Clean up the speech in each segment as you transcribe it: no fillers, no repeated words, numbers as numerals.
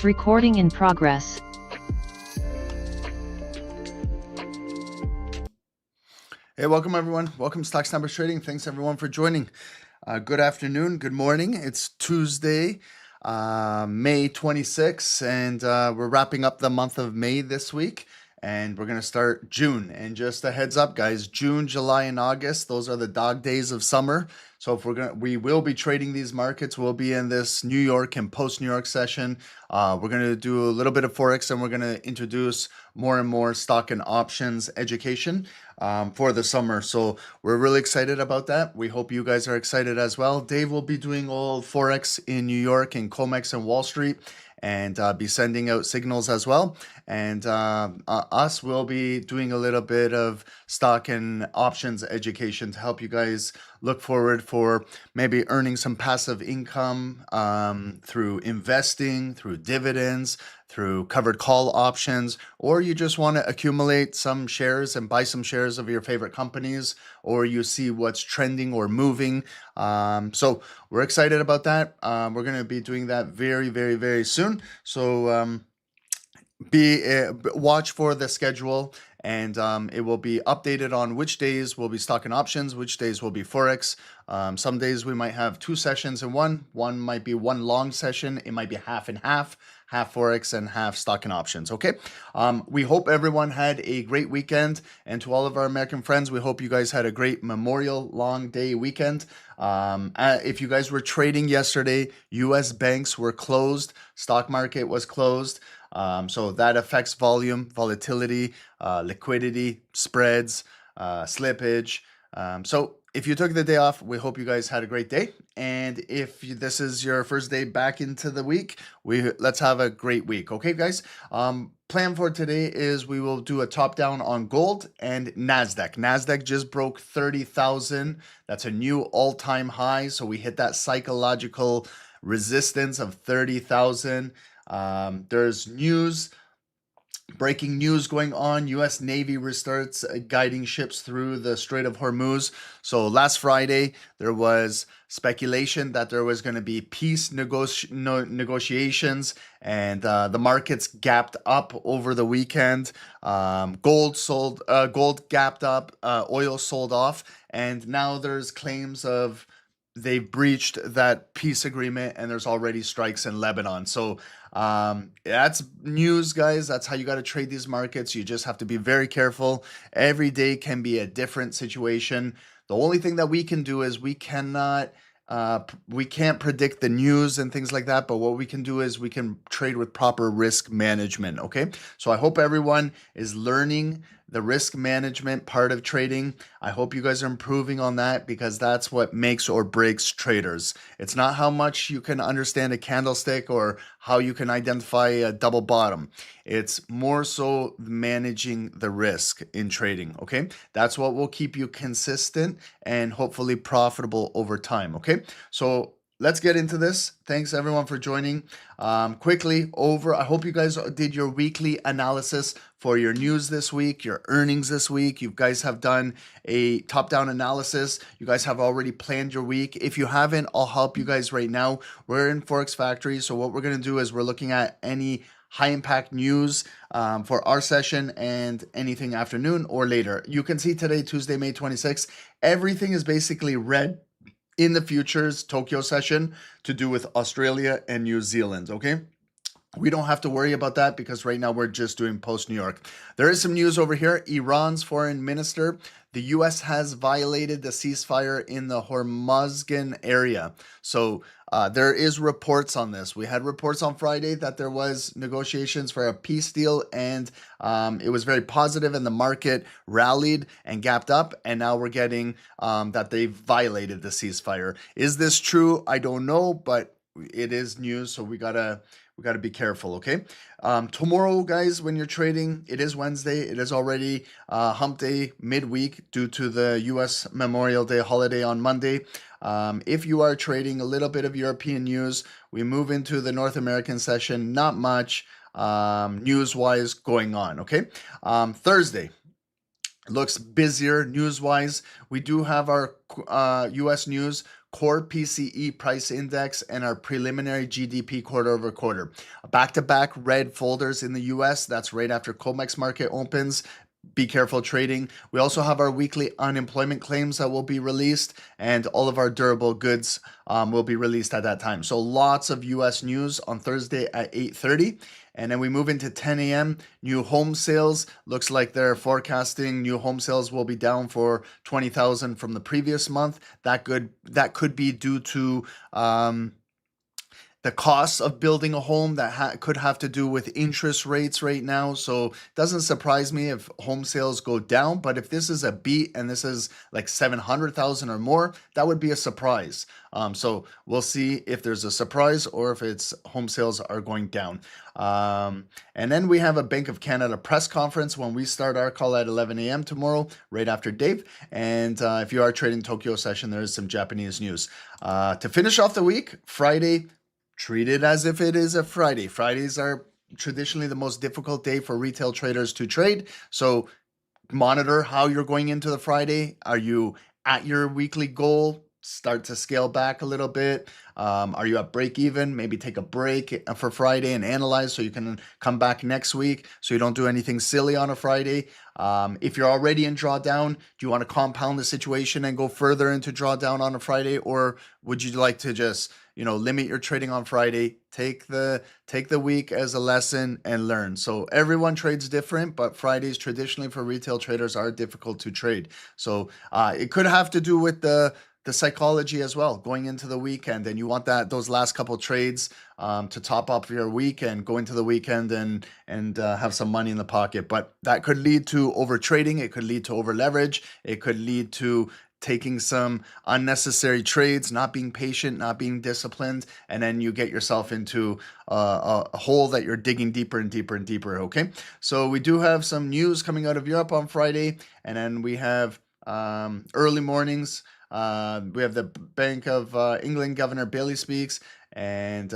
Recording in progress. Hey, welcome everyone. Welcome to Stocks Numbers Trading. Thanks everyone for joining. Good afternoon, good morning. It's Tuesday, May 26th, and we're wrapping up the month of May this week, and we're going to start June. And just a heads up, guys, June, July, and August, those are the dog days of summer. So if we will be trading these markets. We'll be in this New York and post-New York session. We're going to do a little bit of Forex, and we're going to introduce more and more stock and options education for the summer. So we're really excited about that. We hope you guys are excited as well. Dave will be doing all Forex in New York and COMEX and Wall Street, and be sending out signals as well. And us will be doing a little bit of stock and options education to help you guys look forward for maybe earning some passive income through investing, through dividends, through covered call options, or you just want to accumulate some shares and buy some shares of your favorite companies, or you see what's trending or moving. So we're excited about that. We're going to be doing that very, very, very soon. So watch for the schedule, and it will be updated on which days will be stock and options, which days will be Forex. Some days we might have two sessions in one. One might be one long session. It might be half and half. half Forex, and half stock and options. Okay. We hope everyone had a great weekend. And to all of our American friends, we hope you guys had a great Memorial Long Day weekend. If you guys were trading yesterday, US banks were closed, stock market was closed. So that affects volume, volatility, liquidity, spreads, slippage. So if you took the day off, we hope you guys had a great day. And if this is your first day back into the week, let's have a great week. Okay, guys? Plan for today is we will do a top down on gold and NASDAQ. NASDAQ just broke 30,000. That's a new all-time high. So we hit that psychological resistance of 30,000. There's breaking news going on. U.S. Navy restarts guiding ships through the Strait of Hormuz. So last Friday, there was speculation that there was going to be peace negotiations, and the markets gapped up over the weekend. Gold gapped up, oil sold off, and now there's claims of they've breached that peace agreement, and there's already strikes in Lebanon. So that's news, guys. That's how you got to trade these markets. You just have to be very careful. Every day can be a different situation. The only thing that we can do is we can't predict the news and things like that, but what we can do is we can trade with proper risk management. Okay, so I hope everyone is learning the risk management part of trading. I hope you guys are improving on that, because that's what makes or breaks traders. It's not how much you can understand a candlestick or how you can identify a double bottom. It's more so managing the risk in trading. Okay, that's what will keep you consistent and hopefully profitable over time. Okay, so let's get into this. Thanks everyone for joining. Quickly over, I hope you guys did your weekly analysis for your news this week, your earnings this week. You guys have done a top-down analysis. You guys have already planned your week. If you haven't, I'll help you guys right now. We're in Forex Factory, so what we're going to do is we're looking at any high-impact news for our session and anything afternoon or later. You can see today, Tuesday, May 26th, everything is basically red in the futures Tokyo session to do with Australia and New Zealand. Okay, we don't have to worry about that because right now we're just doing post New York. There is some news over here. Iran's foreign minister, the US has violated the ceasefire in the Hormuzgan area. So there is reports on this. We had reports on Friday that there was negotiations for a peace deal, and it was very positive, and the market rallied and gapped up, and now we're getting that they've violated the ceasefire. Is this true? I don't know, but it is news, so we gotta be careful. Okay, tomorrow, guys, when you're trading, it is Wednesday. It is already hump day midweek due to the US Memorial Day holiday on Monday. If you are trading a little bit of European news, we move into the North American session. Not much news wise going on. Okay, Thursday looks busier news wise. We do have our US news, core PCE price index, and our preliminary GDP quarter over quarter. Back-to-back red folders in the US. That's right after COMEX market opens. Be careful trading. We also have our weekly unemployment claims that will be released, and all of our durable goods will be released at that time. So lots of US news on Thursday at 8:30. And then we move into 10 a.m. New home sales. Looks like they're forecasting new home sales will be down for 20,000 from the previous month. That could be due to the costs of building a home. That could have to do with interest rates right now. So it doesn't surprise me if home sales go down. But if this is a beat and this is like 700,000 or more, that would be a surprise. So we'll see if there's a surprise or if it's home sales are going down. And then we have a Bank of Canada press conference when we start our call at 11 a.m. tomorrow, right after Dave. And if you are trading Tokyo session, there is some Japanese news. To finish off the week, Friday, treat it as if it is a Friday. Fridays are traditionally the most difficult day for retail traders to trade. So monitor how you're going into the Friday. Are you at your weekly goal? Start to scale back a little bit. Are you at break even? Maybe take a break for Friday and analyze so you can come back next week so you don't do anything silly on a Friday. If you're already in drawdown, do you want to compound the situation and go further into drawdown on a Friday, or would you like to just limit your trading on Friday. Take the week as a lesson and learn. So everyone trades different, but Fridays traditionally for retail traders are difficult to trade. So it could have to do with the psychology as well going into the weekend, and you want those last couple trades to top up your week and go into the weekend and have some money in the pocket. But that could lead to over trading. It could lead to over leverage. It could lead to taking some unnecessary trades, not being patient, not being disciplined, and then you get yourself into a hole that you're digging deeper and deeper and deeper. Okay, so we do have some news coming out of Europe on Friday, and then we have early mornings. We have the Bank of England Governor Bailey speaks, and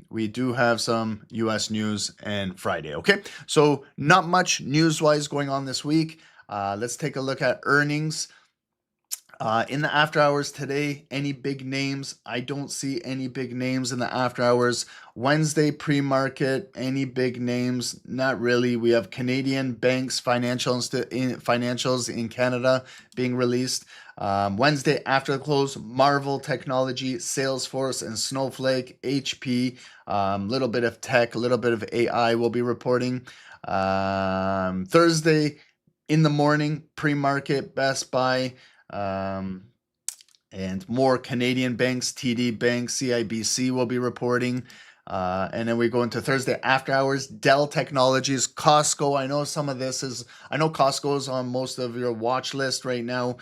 we do have some U.S. news and Friday. Okay, so not much news-wise going on this week. Let's take a look at earnings. In the after hours today, any big names? I don't see any big names in the after hours. Wednesday pre-market, any big names? Not really. We have Canadian banks, financials in Canada being released. Wednesday after the close, Marvel Technology, Salesforce and Snowflake, HP, little bit of tech, a little bit of AI will be reporting. Thursday in the morning, pre-market, Best Buy, and more Canadian banks, TD Bank, CIBC will be reporting. And then we go into Thursday after hours, Dell Technologies, Costco. I know Costco is on most of your watch list right now.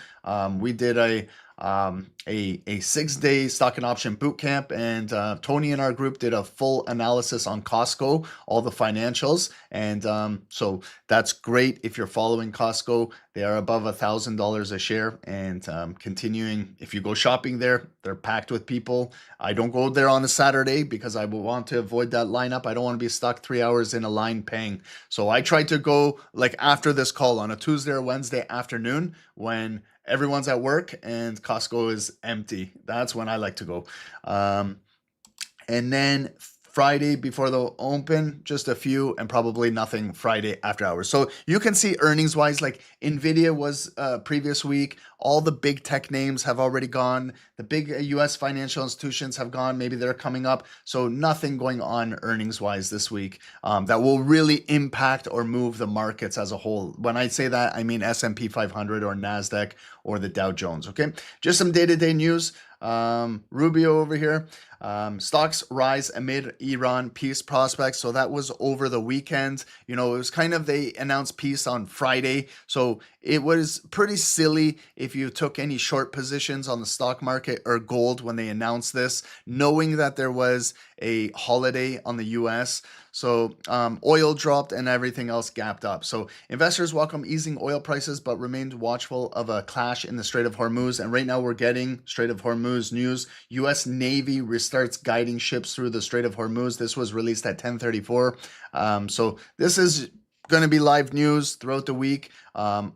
We did a 6-day stock and option boot camp, and Tony in our group did a full analysis on Costco, all the financials, and so that's great if you're following Costco. They are above $1,000 a share, and continuing. If you go shopping there, they're packed with people. I don't go there on a Saturday because I will want to avoid that lineup. I don't want to be stuck 3 hours in a line paying. So I try to go like after this call on a Tuesday or Wednesday afternoon when everyone's at work and Costco is empty. That's when I like to go. And then Friday before the open, just a few, and probably nothing Friday after hours. So you can see earnings wise, like Nvidia was previous week. All the big tech names have already gone. The big US financial institutions have gone. Maybe they're coming up. So nothing going on earnings wise this week that will really impact or move the markets as a whole. When I say that, I mean S&P 500 or NASDAQ or the Dow Jones. Okay, just some day-to-day news. Rubio over here. Stocks rise amid Iran peace prospects. So that was over the weekend. It was kind of, they announced peace on Friday. So it was pretty silly if you took any short positions on the stock market or gold when they announced this, knowing that there was a holiday on the US. So oil dropped and everything else gapped up. So investors welcome easing oil prices, but remained watchful of a clash in the Strait of Hormuz. And right now we're getting Strait of Hormuz news. U.S. Navy restarts guiding ships through the Strait of Hormuz. This was released at 10:34. So this is going to be live news throughout the week.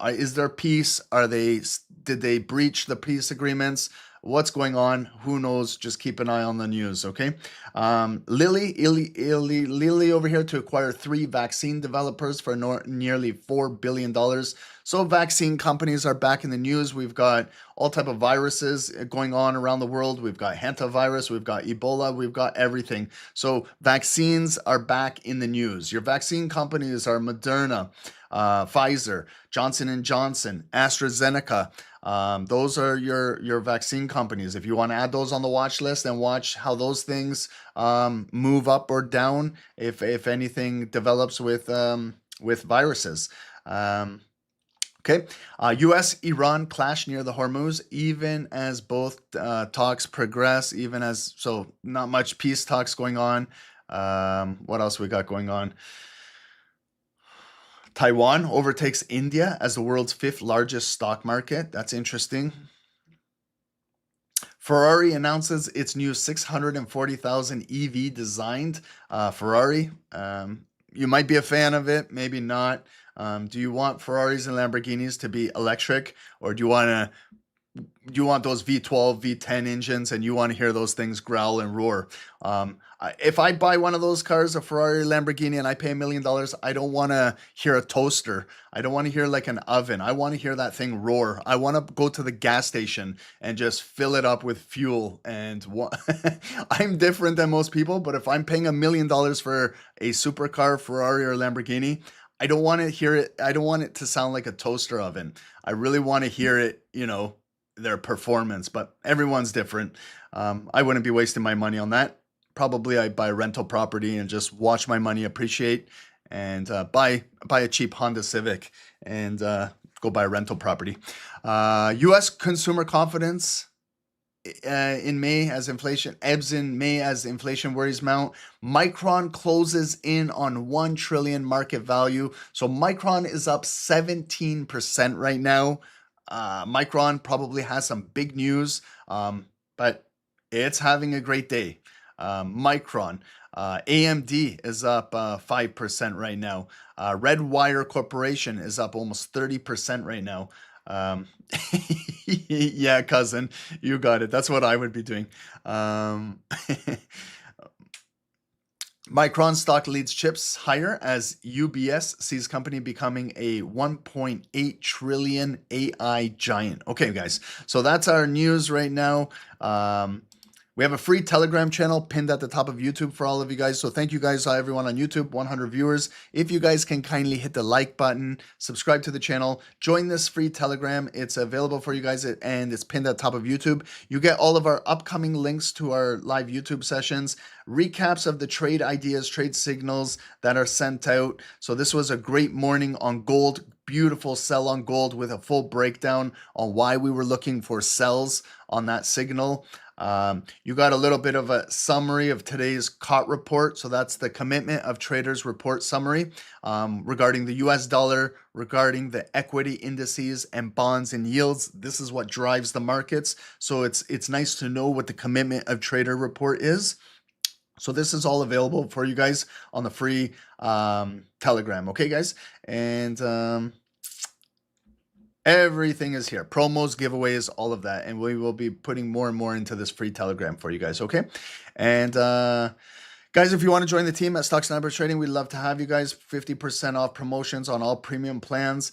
Is there peace? Did they breach the peace agreements? What's going on? Who knows? Just keep an eye on the news, okay? Lilly over here to acquire 3 vaccine developers for nearly $4 billion. So vaccine companies are back in the news. We've got all type of viruses going on around the world. We've got hantavirus, we've got Ebola, we've got everything. So vaccines are back in the news. Your vaccine companies are Moderna, Pfizer, Johnson & Johnson, AstraZeneca. Those are your vaccine companies. If you want to add those on the watch list and watch how those things move up or down if anything develops with viruses. Okay, U.S.-Iran clash near the Hormuz, even as both talks progress, so not much peace talks going on. What else we got going on? Taiwan overtakes India as the world's 5th largest stock market. That's interesting. Ferrari announces its new 640,000 EV designed Ferrari. You might be a fan of it, maybe not. Do you want Ferraris and Lamborghinis to be electric, or do you want to you want those V12, V10 engines, and you want to hear those things growl and roar. If I buy one of those cars, a Ferrari, Lamborghini, and I pay $1 million, I don't want to hear a toaster. I don't want to hear like an oven. I want to hear that thing roar. I want to go to the gas station and just fill it up with fuel. And I'm different than most people, but if I'm paying $1 million for a supercar, Ferrari, or Lamborghini, I don't want to hear it. I don't want it to sound like a toaster oven. I really want to hear it, their performance, but everyone's different. I wouldn't be wasting my money on that. Probably I'd buy a rental property and just watch my money appreciate, and buy a cheap Honda Civic and go buy a rental property. U.S. consumer confidence in May as inflation ebbs in May as inflation worries mount. Micron closes in on 1 trillion market value. So Micron is up 17% right now. Micron probably has some big news, but it's having a great day. Micron, AMD is up 5% right now. Redwire Corporation is up almost 30% right now. Yeah, cousin, you got it. That's what I would be doing. Micron stock leads chips higher as UBS sees company becoming a 1.8 trillion AI giant. Okay, guys, so that's our news right now. We have a free Telegram channel pinned at the top of YouTube for all of you guys. So thank you guys, everyone on YouTube, 100 viewers. If you guys can kindly hit the like button, subscribe to the channel, join this free Telegram. It's available for you guys and it's pinned at the top of YouTube. You get all of our upcoming links to our live YouTube sessions, recaps of the trade ideas, trade signals that are sent out. So this was a great morning on gold. Beautiful sell on gold with a full breakdown on why we were looking for sells on that signal. You got a little bit of a summary of today's COT report. So that's the Commitment of Traders report summary regarding the US dollar, regarding the equity indices and bonds and yields. This is what drives the markets. So it's nice to know what the Commitment of Trader report is. So this is all available for you guys on the free Telegram. Okay, guys? And everything is here. Promos, giveaways, all of that. And we will be putting more and more into this free Telegram for you guys, okay? And guys, if you want to join the team at Stocks Numbers Trading, we'd love to have you guys. 50% off promotions on all premium plans.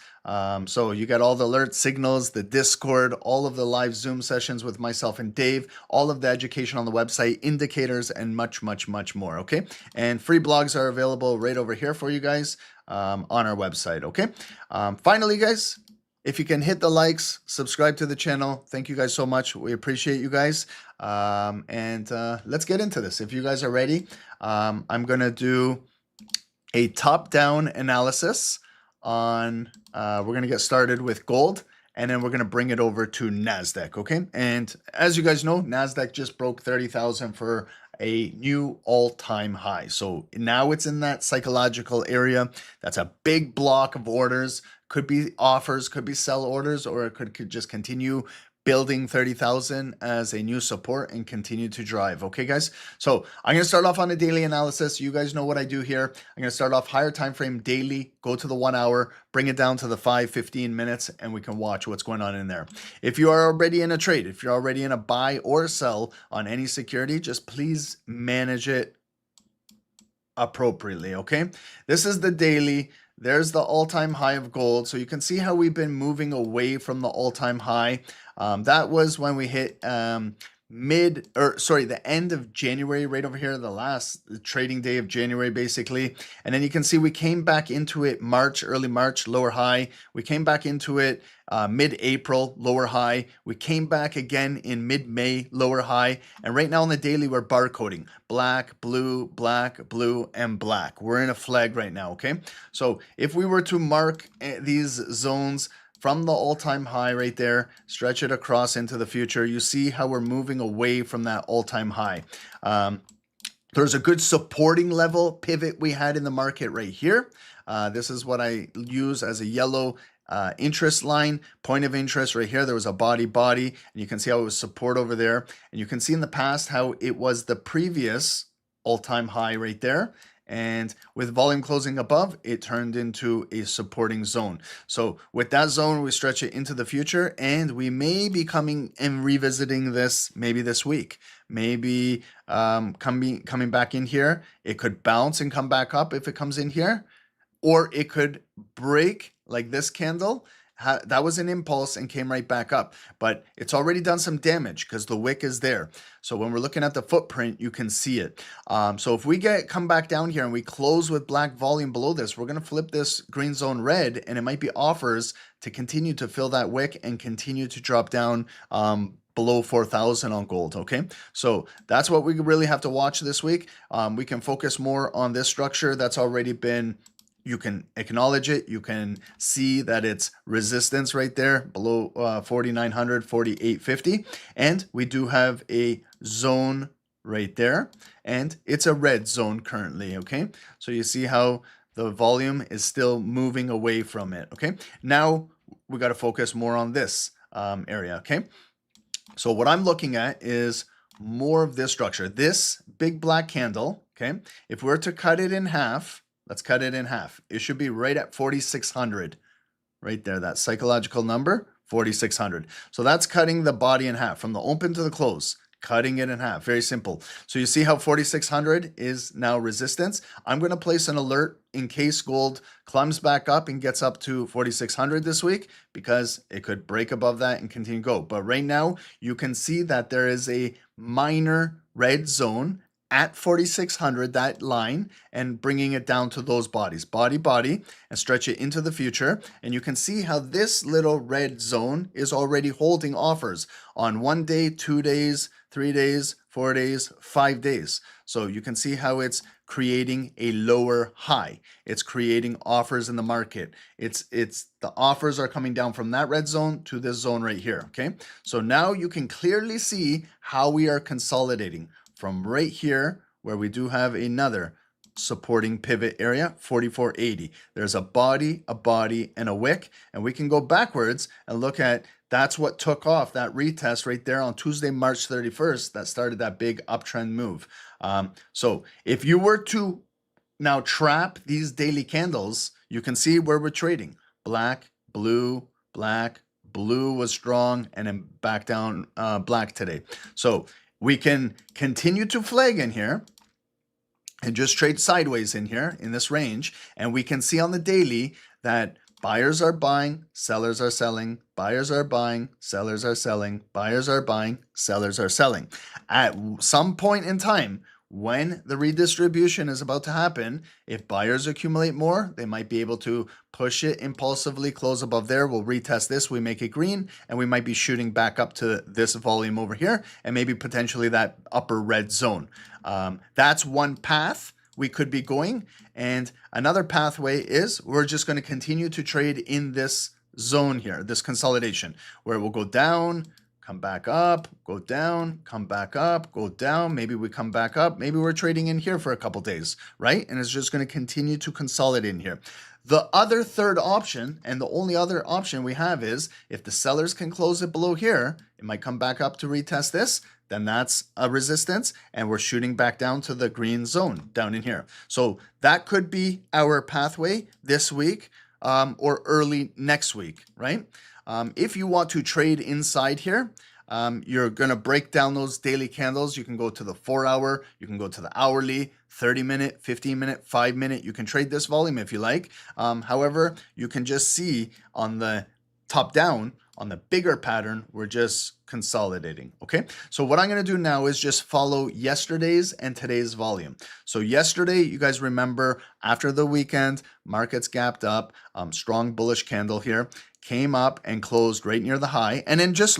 So you got all the alert signals, the Discord, all of the live Zoom sessions with myself and Dave, all of the education on the website, indicators, and much, much, much more, okay? And free blogs are available right over here for you guys on our website, okay? Finally, guys, if you can hit the likes, subscribe to the channel. Thank you guys so much. We appreciate you guys. And let's get into this. If you guys are ready, I'm going to do a top-down analysis on, we're going to get started with gold, and then we're going to bring it over to NASDAQ, okay? And as you guys know, NASDAQ just broke 30,000 for a new all-time high. So now it's in that psychological area. That's a big block of orders. Could be offers, could be sell orders, or it could just continue building 30,000 as a new support and continue to drive. Okay, guys? So I'm going to start off on a daily analysis. You guys know what I do here. I'm going to start off higher time frame daily, go to the 1 hour, bring it down to the 5-15 minutes, and we can watch what's going on in there. If you are already in a trade, if you're already in a buy or sell on any security, just please manage it appropriately, okay? This is the daily. There's the all-time high of gold. So you can see how we've been moving away from the all-time high. That was when we hit the end of January, right over here, the last trading day of January, basically. And then you can see we came back into it early March, lower high. We came back into it mid-April, lower high. We came back again in mid-May, lower high. And right now on the daily, we're barcoding black, blue, and black. We're in a flag right now, okay? So if we were to mark these zones from the all-time high right there, stretch it across into the future, you see how we're moving away from that all-time high. There's a good supporting level pivot we had in the market right here. This is what I use as a yellow interest line, point of interest right here. There was a body, and you can see how it was support over there. And you can see in the past how it was the previous all-time high right there. And with volume closing above, it turned into a supporting zone. So with that zone, we stretch it into the future, and we may be coming and revisiting this maybe this week. Maybe coming back in here. It could bounce and come back up if it comes in here, or it could break like this candle. That was an impulse and came right back up, but it's already done some damage because the wick is there. So when we're looking at the footprint, you can see it. So if we come back down here and we close with black volume below this, we're going to flip this green zone red, and it might be offers to continue to fill that wick and continue to drop down below 4,000 on gold. Okay, so that's what we really have to watch this week. We can focus more on this structure that's already been, you can acknowledge it. You can see that it's resistance right there below 4,900, 4,850. And we do have a zone right there. And it's a red zone currently, okay? So you see how the volume is still moving away from it, okay? Now we got to focus more on this area, okay? So what I'm looking at is more of this structure. This big black candle, okay? If we're to cut it in half, let's cut it in half. It should be right at 4,600. Right there, that psychological number, 4,600. So that's cutting the body in half from the open to the close, cutting it in half. Very simple. So you see how 4,600 is now resistance. I'm going to place an alert in case gold climbs back up and gets up to 4,600 this week, because it could break above that and continue to go. But right now, you can see that there is a minor red zone at 4,600, that line, and bringing it down to those bodies, body, and stretch it into the future. And you can see how this little red zone is already holding offers on 1 day, 2 days, 3 days, 4 days, 5 days. So you can see how it's creating a lower high. It's creating offers in the market. It's the offers are coming down from that red zone to this zone right here, okay? So now you can clearly see how we are consolidating from right here, where we do have another supporting pivot area, 4480. There's a body, and a wick, and we can go backwards and look at, that's what took off that retest right there on Tuesday, March 31st, that started that big uptrend move. So if you were to now trap these daily candles, you can see where we're trading. Black, blue was strong, and then back down black today. So we can continue to flag in here and just trade sideways in here in this range. And we can see on the daily that buyers are buying, sellers are selling, buyers are buying, sellers are selling, buyers are buying, sellers are selling. At some point in time, when the redistribution is about to happen, if buyers accumulate more, they might be able to push it impulsively, close above there. We'll retest this, we make it green, and we might be shooting back up to this volume over here, and maybe potentially that upper red zone. That's one path we could be going. And another pathway is we're just going to continue to trade in this zone here, this consolidation, where we'll go down, come back up, go down, come back up, go down. Maybe we come back up. Maybe we're trading in here for a couple days, right? And it's just going to continue to consolidate in here. The other third option, and the only other option we have, is if the sellers can close it below here, it might come back up to retest this, then that's a resistance, and we're shooting back down to the green zone down in here. So that could be our pathway this week or early next week, right? If you want to trade inside here, you're going to break down those daily candles. You can go to the 4 hour, you can go to the hourly, 30-minute, 15-minute, 5-minute. You can trade this volume if you like. However, you can just see on the top down, on the bigger pattern, we're just consolidating, okay? So what I'm going to do now is just follow yesterday's and today's volume. So yesterday, you guys remember, after the weekend, markets gapped up, strong bullish candle here, came up and closed right near the high. And then just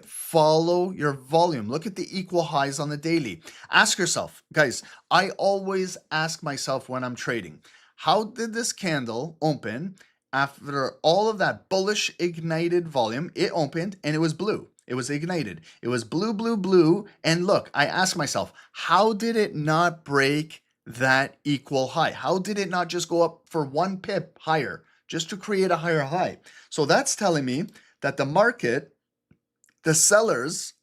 follow your volume. Look at the equal highs on the daily. Ask yourself, guys, I always ask myself when I'm trading, how did this candle open? After all of that bullish ignited volume, it opened and it was blue. It was ignited. It was blue. And look, I asked myself, how did it not break that equal high? How did it not just go up for 1 pip higher just to create a higher high? So that's telling me that the market, the sellers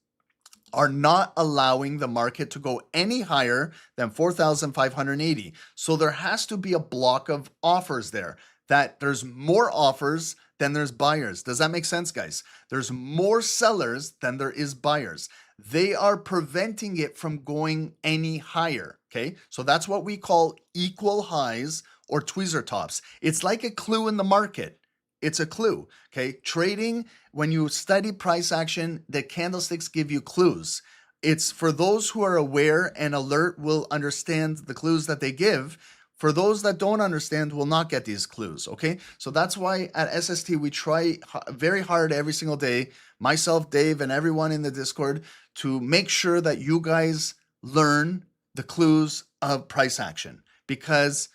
are not allowing the market to go any higher than 4,580. So there has to be a block of offers there, that there's more offers than there's buyers. Does that make sense, guys? There's more sellers than there is buyers. They are preventing it from going any higher, okay? So that's what we call equal highs or tweezer tops. It's like a clue in the market. It's a clue, okay? Trading, when you study price action, the candlesticks give you clues. It's for those who are aware and alert will understand the clues that they give. For those that don't understand will not get these clues, okay? So that's why at SST we try very hard every single day, myself, Dave, and everyone in the Discord, to make sure that you guys learn the clues of price action, because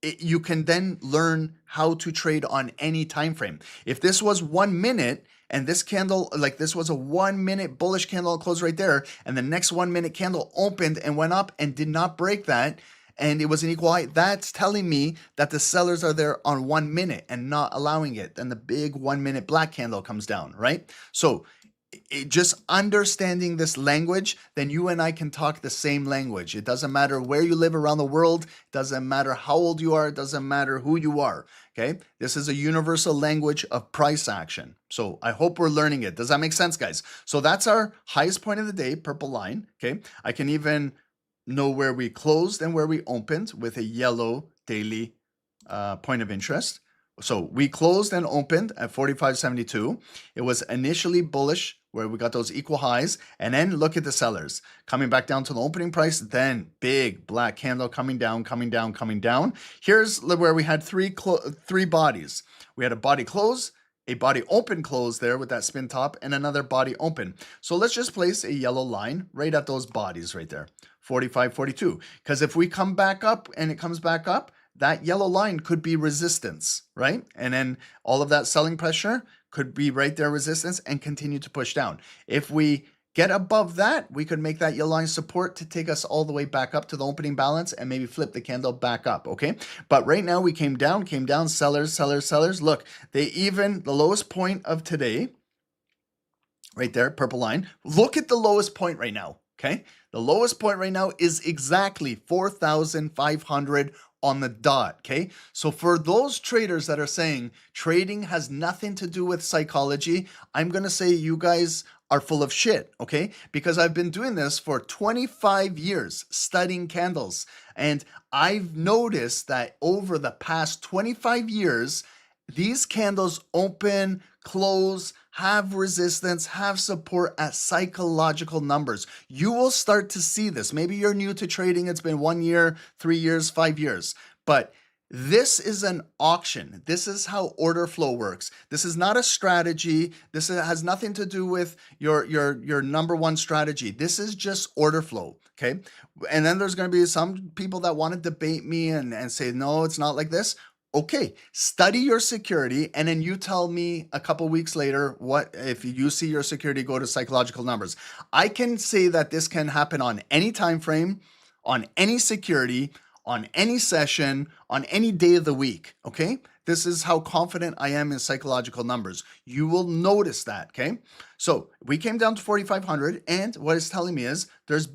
you can then learn how to trade on any time frame. If this was 1 minute and this candle, like this was a 1 minute bullish candle closed right there, and the next 1 minute candle opened and went up and did not break that, and it was an equal high, that's telling me that the sellers are there on 1 minute and not allowing it. Then the big 1 minute black candle comes down, right? So just understanding this language, then you and I can talk the same language. It doesn't matter where you live around the world. It doesn't matter how old you are. It doesn't matter who you are. Okay. This is a universal language of price action. So I hope we're learning it. Does that make sense, guys? So that's our highest point of the day, purple line. Okay. I can even know where we closed and where we opened with a yellow daily point of interest. So we closed and opened at 45.72. It was initially bullish where we got those equal highs, and then look at the sellers coming back down to the opening price, then big black candle coming down, coming down, coming down. Here's where we had three bodies. We had a body close, a body open close there with that spin top, and another body open. So let's just place a yellow line right at those bodies right there, 45, 42. Because if we come back up and it comes back up, that yellow line could be resistance, right? And then all of that selling pressure could be right there, resistance, and continue to push down. If we get above that, we could make that yellow line support to take us all the way back up to the opening balance and maybe flip the candle back up, okay? But right now we came down, sellers, sellers, sellers. Look, they even, the lowest point of today, right there, purple line. Look at the lowest point right now, okay? The lowest point right now is exactly 4,500 on the dot, okay? So for those traders that are saying trading has nothing to do with psychology, I'm gonna say you guys are full of shit, okay? Because I've been doing this for 25 years, studying candles, and I've noticed that over the past 25 years, these candles open, close, have resistance, have support at psychological numbers. You will start to see this. Maybe you're new to trading. It's been 1 year, 3 years, 5 years. But this is an auction. This is how order flow works. This is not a strategy. This has nothing to do with your number one strategy. This is just order flow, okay? And then there's going to be some people that want to debate me and say, no, it's not like this. Okay, study your security, and then you tell me a couple weeks later what if you see your security go to psychological numbers. I can say that this can happen on any time frame, on any security, on any session, on any day of the week, okay? This is how confident I am in psychological numbers. You will notice that, okay? So we came down to 4,500, and what it's telling me is there's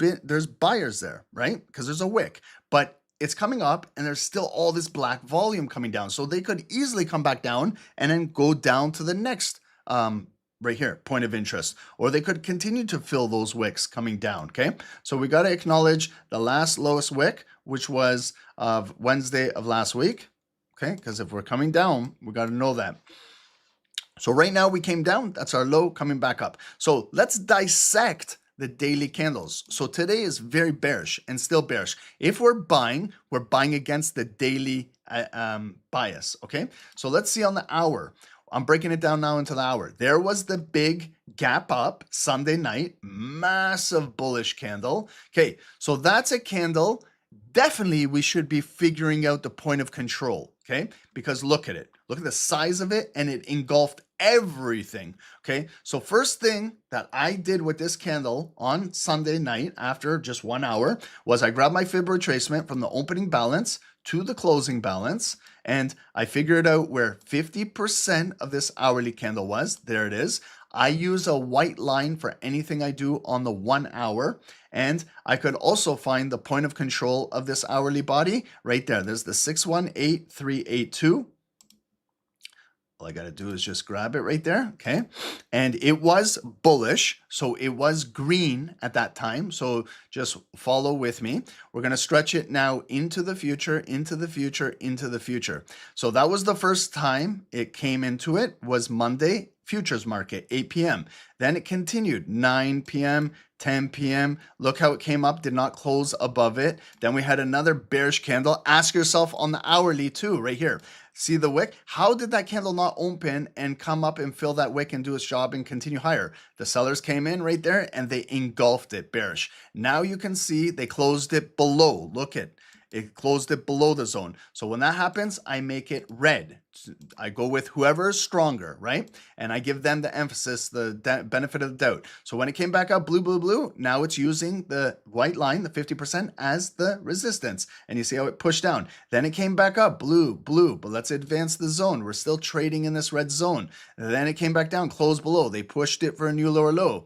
buyers there, right? Because there's a wick, but it's coming up and there's still all this black volume coming down. So they could easily come back down and then go down to the next right here, point of interest, or they could continue to fill those wicks coming down, okay? So we got to acknowledge the last lowest wick, which was of Wednesday of last week, okay? Because if we're coming down, we got to know that. So right now we came down, that's our low coming back up. So let's dissect the daily candles. So today is very bearish and still bearish. If we're buying against the daily bias, okay? So let's see on the hour. I'm breaking it down now into the hour. There was the big gap up Sunday night, massive bullish candle. Okay, so that's a candle. Definitely we should be figuring out the point of control, okay? Because look at it. Look at the size of it, and it engulfed everything, okay? So first thing that I did with this candle on Sunday night after just 1 hour was I grabbed my fib retracement from the opening balance to the closing balance, and I figured out where 50% of this hourly candle was. There it is. I use a white line for anything I do on the 1 hour. And I could also find the point of control of this hourly body right there. There's the 618382. All I got to do is just grab it right there, okay? And it was bullish, so it was green at that time. So just follow with me. We're going to stretch it now into the future, into the future, into the future. So that was the first time it came into it, was Monday, futures market, 8 p.m. Then it continued, 9 p.m., 10 p.m. Look how it came up, did not close above it. Then we had another bearish candle. Ask yourself on the hourly too, right here. See the wick? How did that candle not open and come up and fill that wick and do its job and continue higher? The sellers came in right there and they engulfed it bearish. Now you can see they closed it below. Look at it, closed it below the zone. So when that happens, I make it red. I go with whoever is stronger, right? And I give them the emphasis, the benefit of the doubt. So when it came back up blue, blue, blue, now it's using the white line, the 50%, as the resistance. And you see how it pushed down. Then it came back up blue, blue, but let's advance the zone. We're still trading in this red zone. And then it came back down, closed below. They pushed it for a new lower low.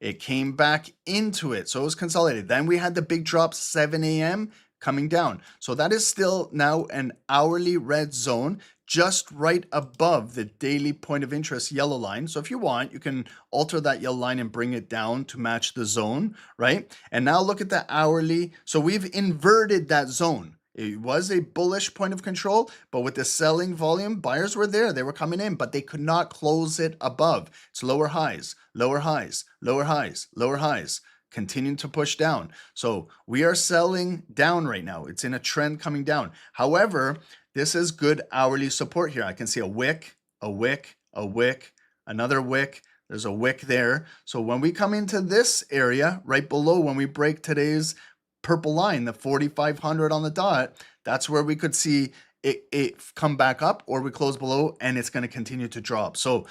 It came back into it. So it was consolidated. Then we had the big drop 7 a.m. coming down. So that is still now an hourly red zone just right above the daily point of interest yellow line. So if you want, you can alter that yellow line and bring it down to match the zone, right? And now look at the hourly. So we've inverted that zone. It was a bullish point of control, but with the selling volume, buyers were there. They were coming in, but they could not close it above. It's lower highs, lower highs, lower highs, lower highs. Continuing to push down. So we are selling down right now. It's in a trend coming down. However, this is good hourly support here. I can see a wick, a wick, a wick, another wick. There's a wick there. So when we come into this area right below, when we break today's purple line, the 4,500 on the dot, that's where we could see it come back up, or we close below and it's going to continue to drop. So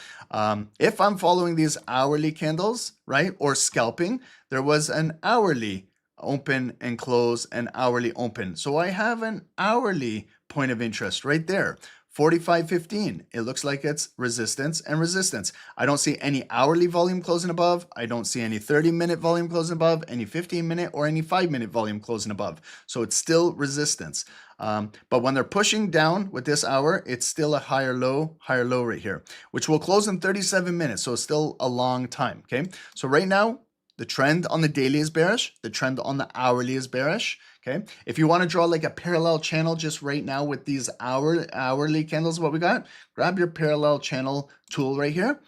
if I'm following these hourly candles, right, or scalping, there was an hourly open and close, an hourly open. So I have an hourly point of interest right there. 45.15. It looks like it's resistance and resistance. I don't see any hourly volume closing above. I don't see any 30-minute volume closing above, any 15-minute or any 5-minute volume closing above. So it's still resistance. But when they're pushing down with this hour, it's still a higher low right here, which will close in 37 minutes. So it's still a long time. Okay. So right now, the trend on the daily is bearish. The trend on the hourly is bearish. Okay. If you want to draw like a parallel channel just right now with these hourly candles, what we got, grab your parallel channel tool right here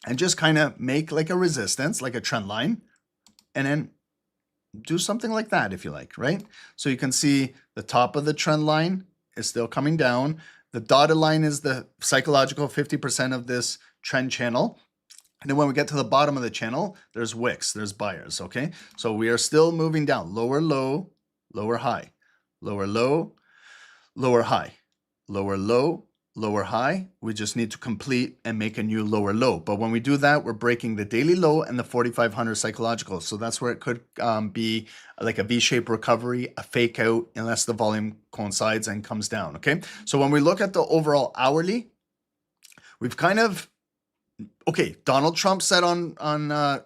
and just kind of make like a resistance, like a trend line, and then do something like that if you like, right? So you can see the top of the trend line is still coming down. The dotted line is the psychological 50% of this trend channel. And then when we get to the bottom of the channel, there's wicks, there's buyers, okay? So we are still moving down, lower low, lower high, lower low, lower high, lower low, lower high. We just need to complete and make a new lower low. But when we do that, we're breaking the daily low and the 4,500 psychological. So that's where it could be like a V-shaped recovery, a fake out, unless the volume coincides and comes down, okay? So when we look at the overall hourly, we've kind of, okay, Donald Trump said on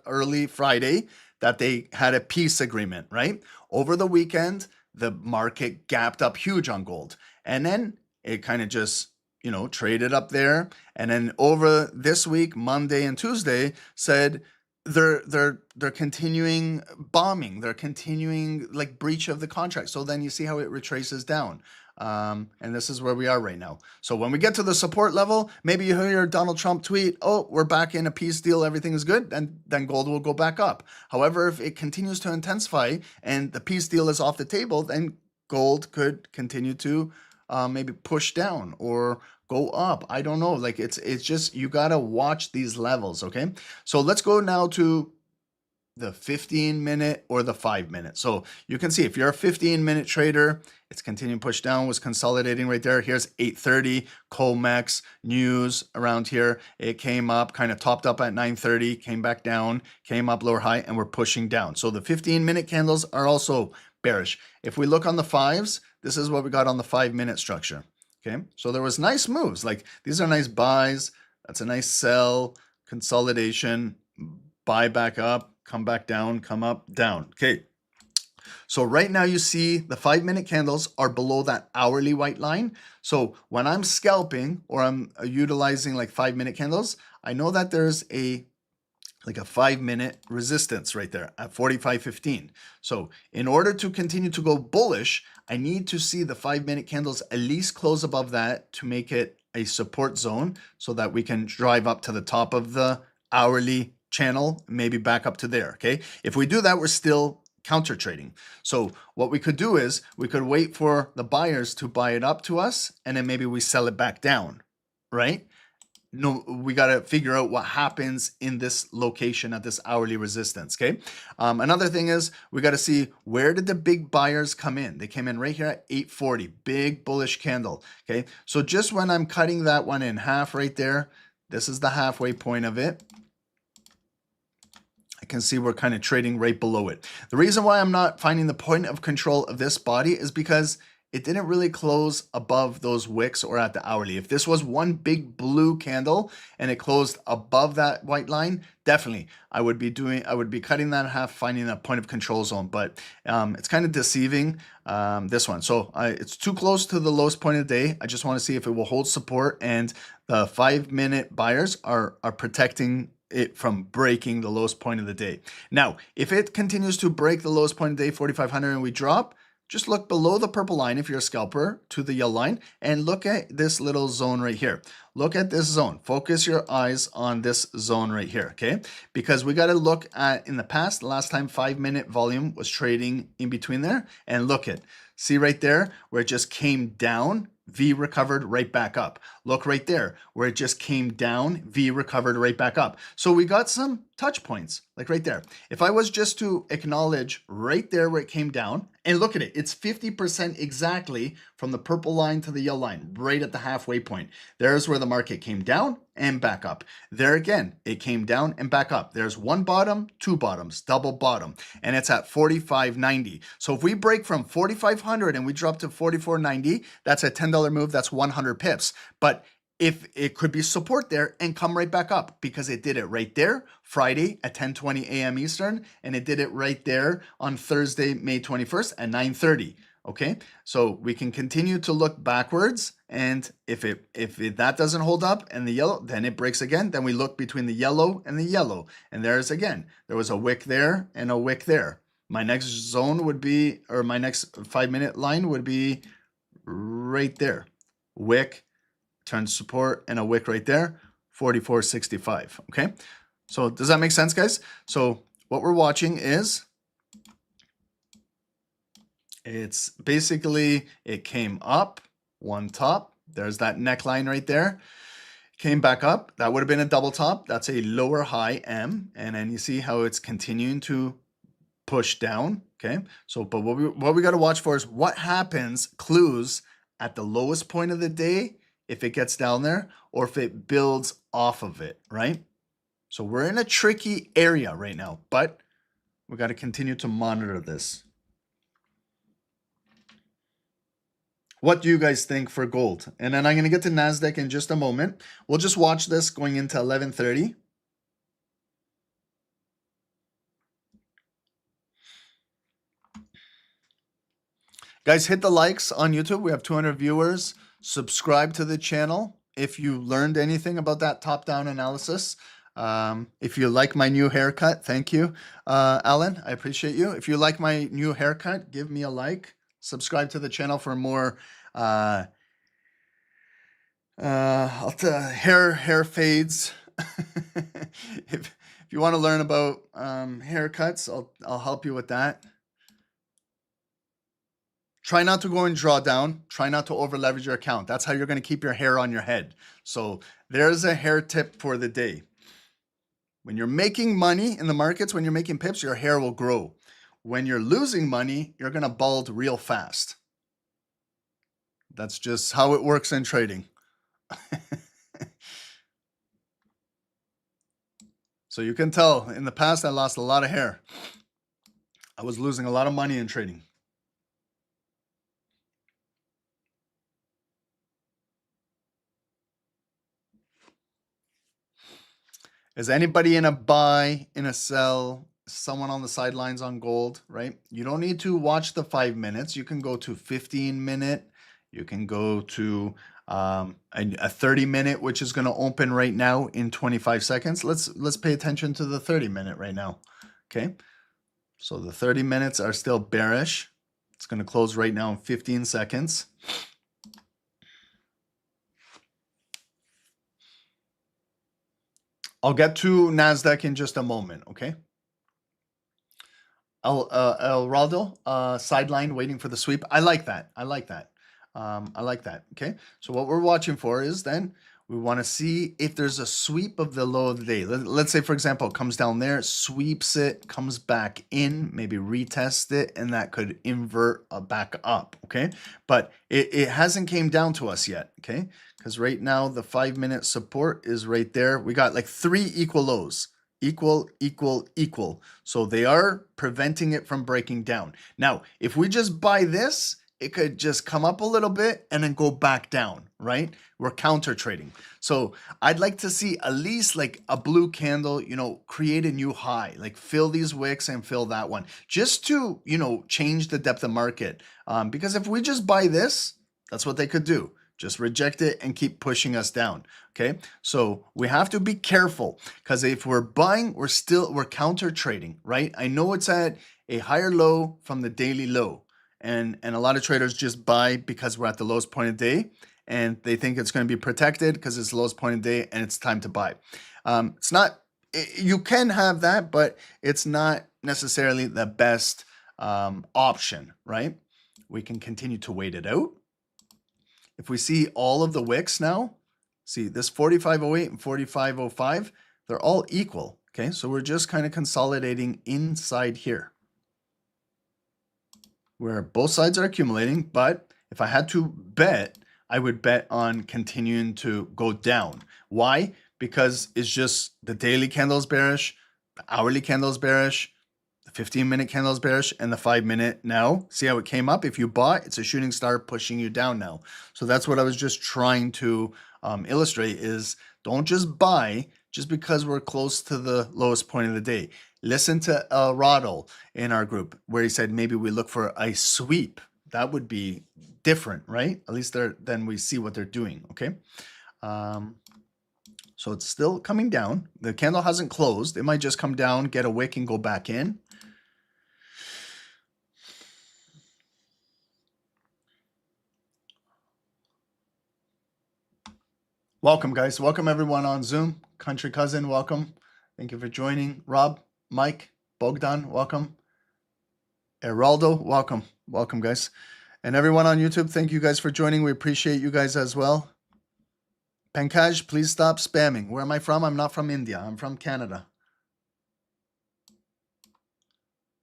early Friday that they had a peace agreement, right? Over the weekend, the market gapped up huge on gold. And then it kind of just, you know, traded up there. And then over this week, Monday and Tuesday, said they're continuing bombing. They're continuing like breach of the contract. So then you see how it retraces down. And this is where we are right now. So when we get to the support level, maybe you hear Donald Trump tweet, oh, we're back in a peace deal, everything is good, and then gold will go back up. However, if it continues to intensify and the peace deal is off the table, then gold could continue to maybe push down or go up. I don't know. Like it's just, you got to watch these levels. Okay. So let's go now to the 15-minute or the 5-minute. So you can see if you're a 15-minute trader, it's continuing to push down, was consolidating right there. Here's 8:30, Comex news around here. It came up, kind of topped up at 9:30, came back down, came up lower high, and we're pushing down. So the 15-minute candles are also bearish. If we look on the fives, this is what we got on the 5-minute structure. Okay, so there was nice moves. Like these are nice buys. That's a nice sell. consolidation, buy back up, come back down, come up, down. Okay. So right now you see the 5-minute candles are below that hourly white line. So when I'm scalping or I'm utilizing like 5-minute candles, I know that there's like a 5-minute resistance right there at 45.15. So in order to continue to go bullish, I need to see the 5-minute candles at least close above that to make it a support zone so that we can drive up to the top of the hourly channel, maybe back up to there. Okay. If we do that, we're still counter trading. So what we could do is we could wait for the buyers to buy it up to us, and then maybe we sell it back down, right? No, we got to figure out what happens in this location at this hourly resistance. Okay. Another thing is we got to see, where did the big buyers come in? They came in right here at 840, big bullish candle. Okay. So just when I'm cutting that one in half right there, this is the halfway point of it. I can see we're kind of trading right below it. The reason why I'm not finding the point of control of this body is because it didn't really close above those wicks or at the hourly. If this was one big blue candle and it closed above that white line, definitely I would be cutting that in half, finding a point of control zone. But it's kind of deceiving, this one. So it's too close to the lowest point of the day. I just want to see if it will hold support, and the 5-minute buyers are protecting it from breaking the lowest point of the day. Now, if it continues to break the lowest point of the day, 4,500, and we drop, just look below the purple line if you're a scalper to the yellow line, and look at this little zone right here. Look at this zone. Focus your eyes on this zone right here, okay? Because we got to look at, in the past, the last time 5-minute volume was trading in between there, and look at, see right there where it just came down, V recovered right back up. Look right there where it just came down, V recovered right back up. So we got some touch points, like right there. If I was just to acknowledge right there where it came down, and look at it, it's 50% exactly from the purple line to the yellow line, right at the halfway point. There's where the market came down and back up. There again, it came down and back up. There's one bottom, two bottoms, double bottom, and it's at 45.90. So if we break from 4,500 and we drop to 44.90, that's a $10 move, that's 100 pips. But if it could be support there and come right back up, because it did it right there Friday at 10:20 a.m. Eastern, and it did it right there on Thursday, May 21st at 9:30. Okay, so we can continue to look backwards, and if that doesn't hold up and the yellow, then it breaks again. Then we look between the yellow, and there's again, there was a wick there and a wick there. My next zone would be, or my next 5-minute line would be right there, wick, turn support, and a wick right there, 44.65. Okay, so does that make sense, guys? So what we're watching is, it's basically, it came up one top, there's that neckline right there, came back up, that would have been a double top, that's a lower high M, and then you see how it's continuing to push down. Okay, so but what we got to watch for is what happens, clues at the lowest point of the day, if it gets down there, or if it builds off of it, right? So we're in a tricky area right now, but we got to continue to monitor this. What do you guys think for gold? And then I'm going to get to NASDAQ in just a moment. We'll just watch this going into 11:30. Guys, hit the likes on YouTube. We have 200 viewers. Subscribe to the channel if you learned anything about that top-down analysis. If you like my new haircut, thank you, Alan. I appreciate you. If you like my new haircut, give me a like. Subscribe to the channel for more hair fades. if you want to learn about haircuts, I'll help you with that. Try not to go and draw down. Try not to over leverage your account. That's how you're going to keep your hair on your head. So there's a hair tip for the day. When you're making money in the markets, when you're making pips, your hair will grow. When you're losing money, you're going to bald real fast. That's just how it works in trading. So you can tell in the past, I lost a lot of hair. I was losing a lot of money in trading. Is anybody in a buy, in a sell, someone on the sidelines on gold, right? You don't need to watch the 5 minutes. You can go to 15-minute. You can go to a 30-minute, which is going to open right now in 25 seconds. Let's pay attention to the 30-minute right now. Okay. So the 30 minutes are still bearish. It's going to close right now in 15 seconds. I'll get to NASDAQ in just a moment, okay? El Raldo, sideline waiting for the sweep. I like that. I like that. I like that, okay? So what we're watching for is then we want to see if there's a sweep of the low of the day. Let's say, for example, it comes down there, sweeps it, comes back in, maybe retest it, and that could invert back up, okay? But it hasn't came down to us yet, okay? Because right now the 5-minute support is right there. We got like 3 equal lows. Equal, equal, equal. So they are preventing it from breaking down. Now, if we just buy this, it could just come up a little bit and then go back down, right? We're counter trading. So I'd like to see at least like a blue candle, you know, create a new high, like fill these wicks and fill that one just to, you know, change the depth of market. Because if we just buy this, that's what they could do. Just reject it and keep pushing us down. Okay. So we have to be careful because if we're buying, we're counter trading, right? I know it's at a higher low from the daily low. And a lot of traders just buy because we're at the lowest point of day and they think it's going to be protected because it's the lowest point of day and it's time to buy. It's not, you can have that, but it's not necessarily the best option, right? We can continue to wait it out. If we see all of the wicks now, see this 4508 and 4505, they're all equal. Okay, so we're just kind of consolidating inside here where both sides are accumulating. But if I had to bet, I would bet on continuing to go down. Why? Because it's just the daily candle is bearish, the hourly candle is bearish, the 15-minute candle is bearish, and the 5-minute now. See how it came up? If you bought, it's a shooting star pushing you down now. So that's what I was just trying to illustrate is don't just buy just because we're close to the lowest point of the day. Listen to Rodel in our group where he said maybe we look for a sweep. That would be different, right? At least then we see what they're doing, okay? So it's still coming down. The candle hasn't closed. It might just come down, get a wick, and go back in. Welcome, guys. Welcome, everyone on Zoom. Country Cousin, welcome. Thank you for joining. Rob, Mike, Bogdan, welcome. Heraldo, welcome. Welcome, guys. And everyone on YouTube, thank you guys for joining. We appreciate you guys as well. Pankaj, please stop spamming. Where am I from? I'm not from India. I'm from Canada.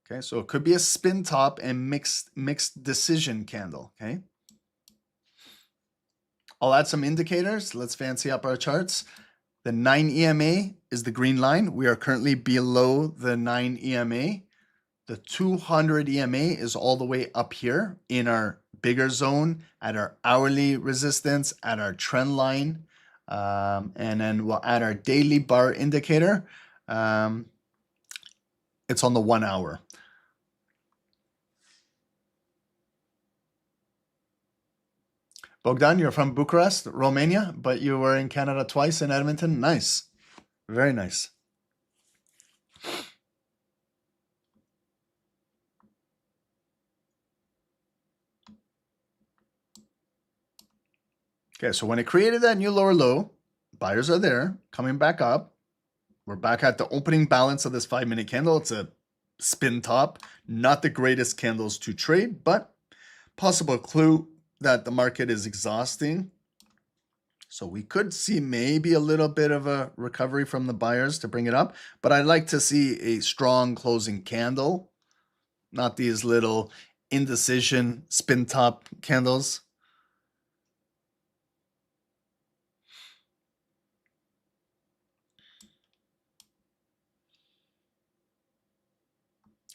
Okay, so it could be a spin top and mixed decision candle, okay? I'll add some indicators. Let's fancy up our charts. The 9 EMA is the green line. We are currently below the 9 EMA. The 200 EMA is all the way up here in our bigger zone at our hourly resistance, at our trend line. And then we'll add our daily bar indicator. It's on the 1 hour. Bogdan, you're from Bucharest, Romania, but you were in Canada twice in Edmonton. Nice. Very nice. Okay, so when it created that new lower low, buyers are there, coming back up. We're back at the opening balance of this 5-minute candle. It's a spin top. Not the greatest candles to trade, but possible clue that the market is exhausting. So we could see maybe a little bit of a recovery from the buyers to bring it up, but I'd like to see a strong closing candle, not these little indecision spin top candles.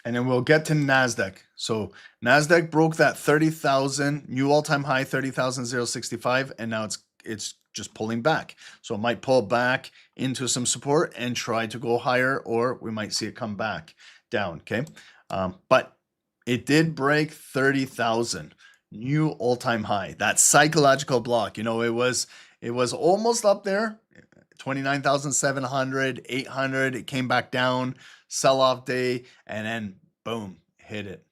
And then we'll get to NASDAQ. So NASDAQ broke that 30,000, new all-time high, 30,065, and now it's just pulling back. So it might pull back into some support and try to go higher, or we might see it come back down, okay? But it did break 30,000, new all-time high. That psychological block, you know, it was almost up there, 29,700, 800. It came back down, sell-off day, and then boom, hit it.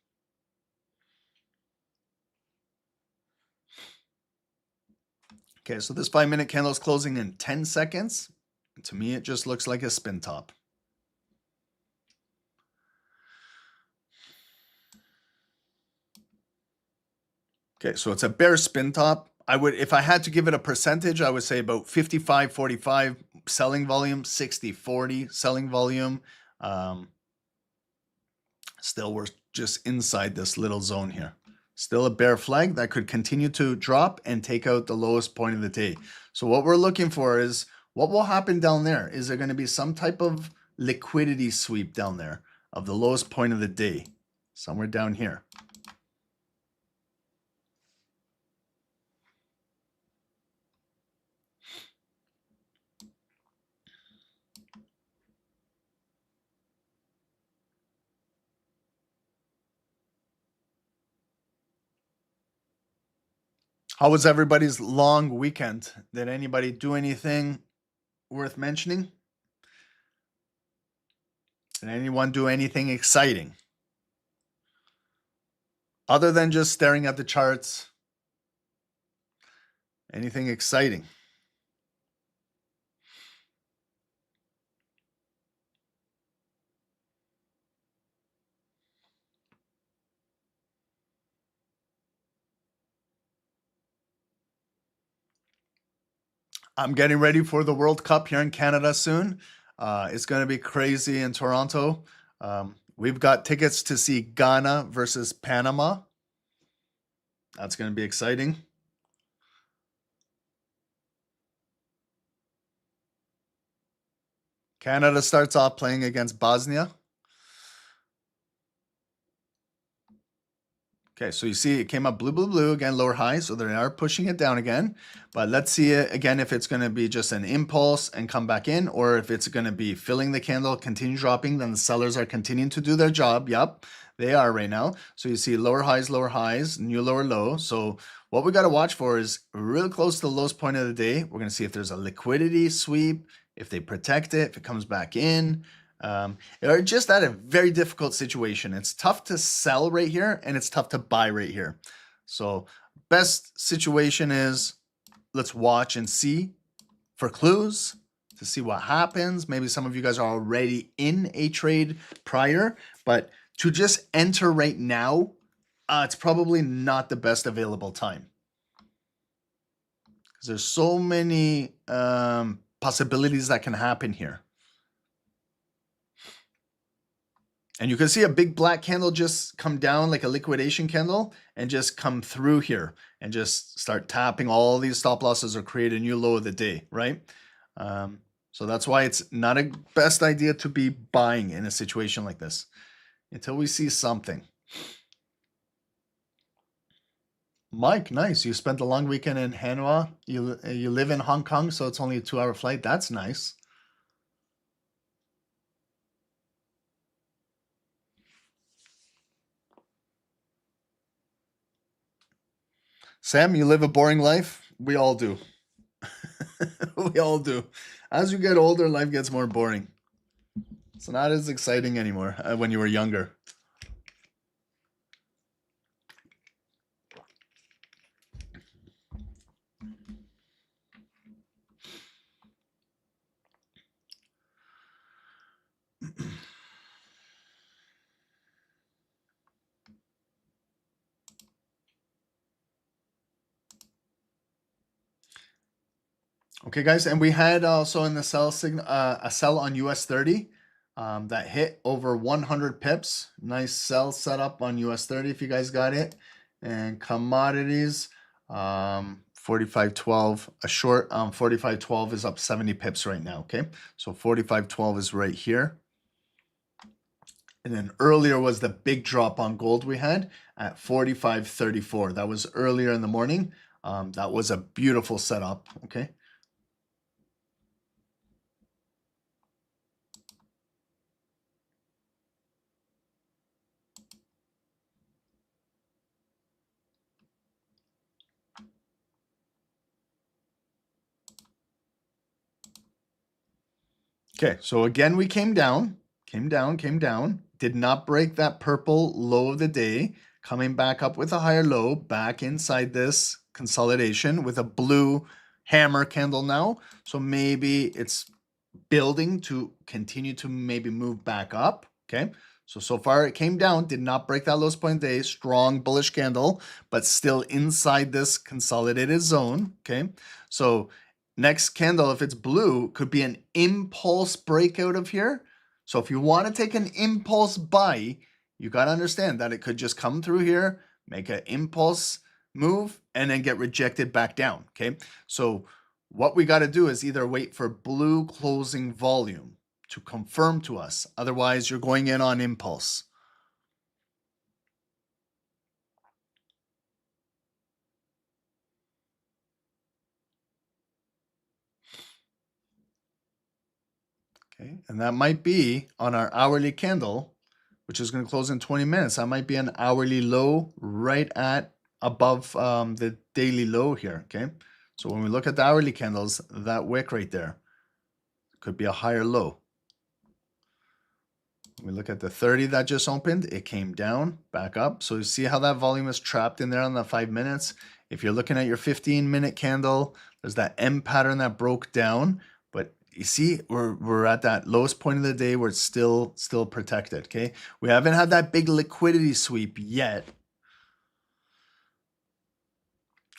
Okay, so this 5-minute candle is closing in 10 seconds. To me, it just looks like a spin top. Okay, so it's a bear spin top. I would, if I had to give it a percentage, I would say about 55-45 selling volume, 60-40 selling volume. Still, we're just inside this little zone here. Still a bear flag that could continue to drop and take out the lowest point of the day. So what we're looking for is, what will happen down there? Is there going to be some type of liquidity sweep down there of the lowest point of the day? Somewhere down here. How was everybody's long weekend? Did anybody do anything worth mentioning? Did anyone do anything exciting? Other than just staring at the charts? Anything exciting? I'm getting ready for the World Cup here in Canada soon. It's going to be crazy in Toronto. We've got tickets to see Ghana versus Panama. That's going to be exciting. Canada starts off playing against Bosnia. Okay, so you see it came up blue, blue, blue, again, lower high. So they are pushing it down again. But let's see it again if it's going to be just an impulse and come back in, or if it's going to be filling the candle, continue dropping, then the sellers are continuing to do their job. Yep, they are right now. So you see lower highs, new lower low. So what we got to watch for is really close to the lowest point of the day. We're going to see if there's a liquidity sweep, if they protect it, if it comes back in. They're just at a very difficult situation. It's tough to sell right here, and it's tough to buy right here. So best situation is, let's watch and see for clues to see what happens. Maybe some of you guys are already in a trade prior, but to just enter right now, it's probably not the best available time, because there's so many possibilities that can happen here. And you can see a big black candle just come down like a liquidation candle and just come through here and just start tapping all these stop losses or create a new low of the day, right? So that's why it's not a best idea to be buying in a situation like this until we see something. Mike, nice. You spent a long weekend in Hanoi. You live in Hong Kong, so it's only a 2-hour flight. That's nice. Sam, you live a boring life? We all do. We all do. As you get older, life gets more boring. It's not as exciting anymore when you were younger. Okay, guys, and we had also in the sell signal a sell on US 30 that hit over 100 pips. Nice sell setup on US 30 if you guys got it. And commodities, 45.12, a short 45.12 is up 70 pips right now. Okay, so 45.12 is right here. And then earlier was the big drop on gold we had at 45.34. That was earlier in the morning. That was a beautiful setup. Okay. Okay, so again, we came down, did not break that purple low of the day, coming back up with a higher low, back inside this consolidation with a blue hammer candle now. So maybe it's building to continue to maybe move back up. Okay, so far it came down, did not break that lowest point of the day, strong bullish candle, but still inside this consolidated zone. Okay, so next candle, if it's blue, could be an impulse breakout of here. So if you want to take an impulse buy, you got to understand that it could just come through here, make an impulse move, and then get rejected back down. Okay, so what we got to do is either wait for blue closing volume to confirm to us. Otherwise, you're going in on impulse. Okay, and that might be on our hourly candle, which is going to close in 20 minutes. That might be an hourly low right at above the daily low here. Okay, so when we look at the hourly candles, that wick right there could be a higher low. We look at the 30 that just opened, it came down, back up. So you see how that volume is trapped in there on the 5 minutes. If you're looking at your 15-minute candle, there's that M pattern that broke down. But you see, we're at that lowest point of the day where it's still protected, okay? We haven't had that big liquidity sweep yet.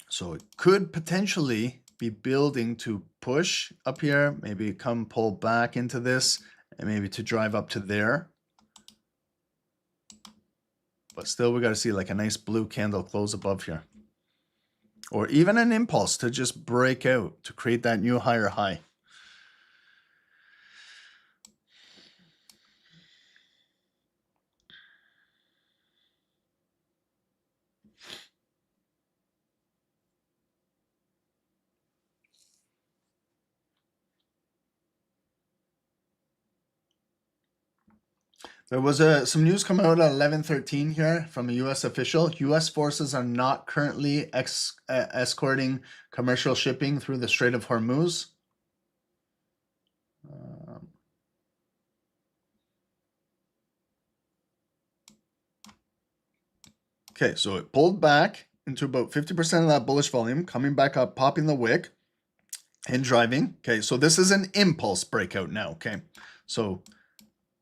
So it could potentially be building to push up here, maybe come pull back into this, and maybe to drive up to there. But still, we got to see like a nice blue candle close above here. Or even an impulse to just break out to create that new higher high. There was some news coming out at 11:13 here from a U.S. official. U.S. forces are not currently escorting commercial shipping through the Strait of Hormuz. Okay, so it pulled back into about 50% of that bullish volume, coming back up, popping the wick, and driving. Okay, so this is an impulse breakout now. Okay, so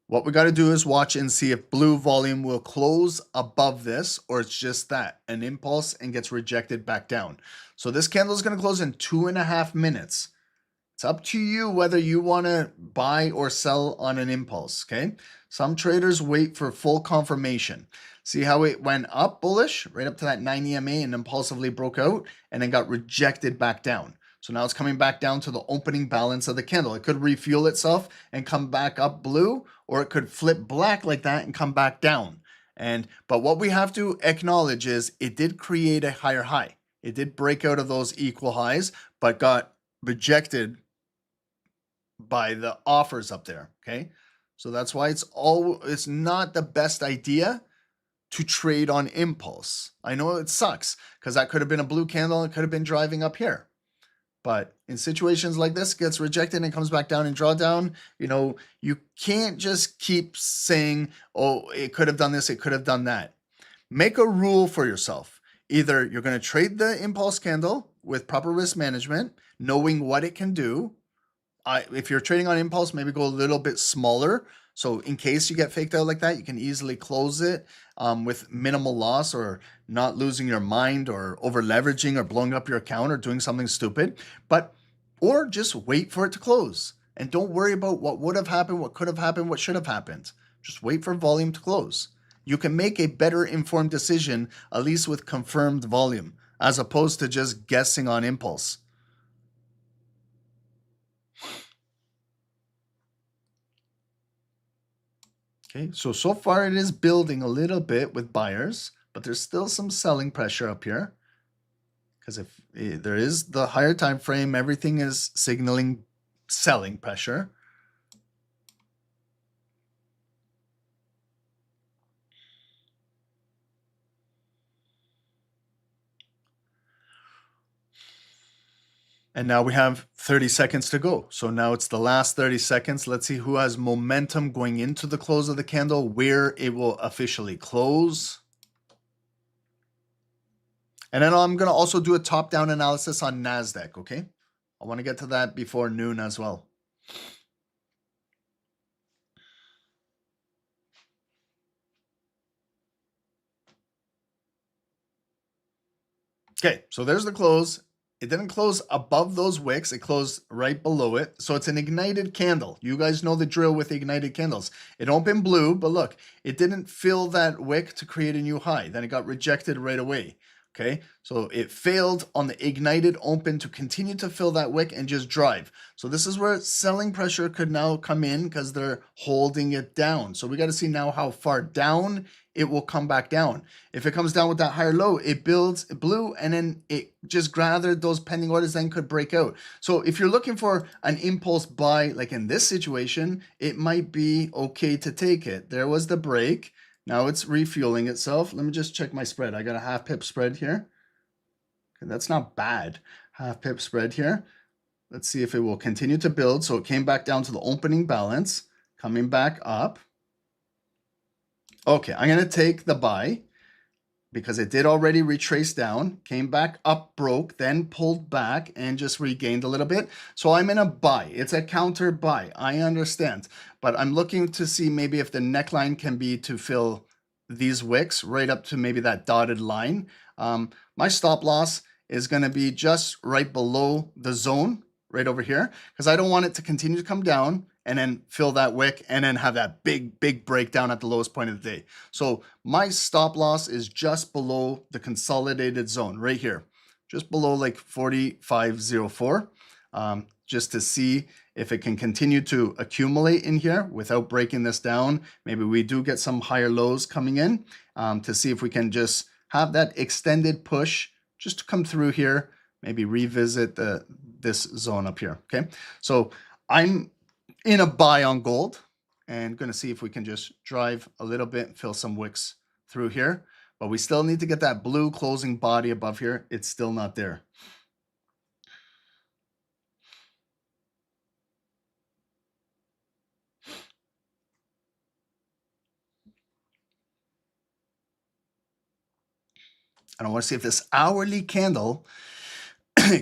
what we got to do is watch and see if blue volume will close above this, or it's just that, an impulse, and gets rejected back down. So this candle is going to close in 2.5 minutes. It's up to you whether you want to buy or sell on an impulse, okay? Some traders wait for full confirmation. See how it went up bullish, right up to that 9 EMA and impulsively broke out and then got rejected back down. So now it's coming back down to the opening balance of the candle. It could refuel itself and come back up blue, or it could flip black like that and come back down. But what we have to acknowledge is it did create a higher high. It did break out of those equal highs, but got rejected by the offers up there. Okay, so that's why it's not the best idea to trade on impulse. I know it sucks because that could have been a blue candle. It could have been driving up here. But in situations like this, it gets rejected and comes back down and drawdown. You know, you can't just keep saying, oh, it could have done this, it could have done that. Make a rule for yourself. Either you're going to trade the impulse candle with proper risk management, knowing what it can do. If you're trading on impulse, maybe go a little bit smaller. So in case you get faked out like that, you can easily close it with minimal loss, or not losing your mind, or over leveraging, or blowing up your account, or doing something stupid. Or just wait for it to close and don't worry about what would have happened, what could have happened, what should have happened. Just wait for volume to close. You can make a better informed decision, at least with confirmed volume, as opposed to just guessing on impulse. Okay, so far it is building a little bit with buyers, but there's still some selling pressure up here. because if there is the higher time frame, everything is signaling selling pressure. And now we have 30 seconds to go. So now it's the last 30 seconds. Let's see who has momentum going into the close of the candle, where it will officially close. And then I'm going to also do a top-down analysis on NASDAQ, okay? I want to get to that before noon as well. Okay, so there's the close. It didn't close above those wicks. It closed right below it. So it's an ignited candle. You guys know the drill with ignited candles. It opened blue, but look, it didn't fill that wick to create a new high. Then it got rejected right away. Okay, so it failed on the ignited open to continue to fill that wick and just drive. So this is where selling pressure could now come in because they're holding it down. So we got to see now how far down it will come back down. If it comes down with that higher low, it builds blue and then it just gathered those pending orders, then could break out. So if you're looking for an impulse buy, like in this situation, it might be okay to take it. There was the break. Now it's refueling itself. Let me just check my spread. I got a half pip spread here. Okay, that's not bad. Half pip spread here. Let's see if it will continue to build. So it came back down to the opening balance, coming back up. Okay, I'm going to take the buy because it did already retrace down, came back up, broke, then pulled back and just regained a little bit. So I'm in a buy. It's a counter buy. I understand. But I'm looking to see maybe if the neckline can be to fill these wicks right up to maybe that dotted line. My stop loss is going to be just right below the zone right over here because I don't want it to continue to come down and then fill that wick and then have that big breakdown at the lowest point of the day. So my stop loss is just below the consolidated zone right here, just below like 45.04, just to see if it can continue to accumulate in here without breaking this down. Maybe we do get some higher lows coming in to see if we can just have that extended push just to come through here, maybe revisit this zone up here, okay? So I'm in a buy on gold and going to see if we can just drive a little bit, fill some wicks through here. But we still need to get that blue closing body above here. It's still not there. And I want to see if this hourly candle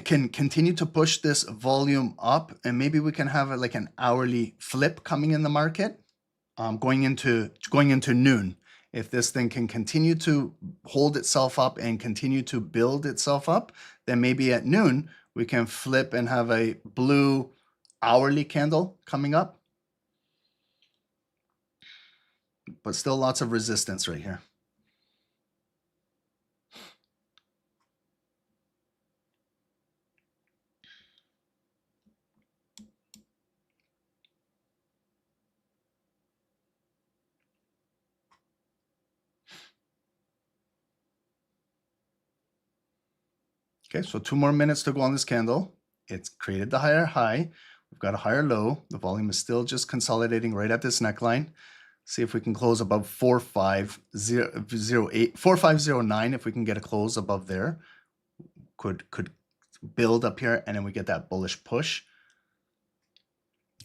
can continue to push this volume up, and maybe we can have like an hourly flip coming in the market going into noon. If this thing can continue to hold itself up and continue to build itself up, then maybe at noon we can flip and have a blue hourly candle coming up. But still lots of resistance right here. Okay, so 2 more minutes to go on this candle. It's created the higher high. We've got a higher low. The volume is still just consolidating right at this neckline. See if we can close above 4508, 4509. If we can get a close above there, could build up here, and then we get that bullish push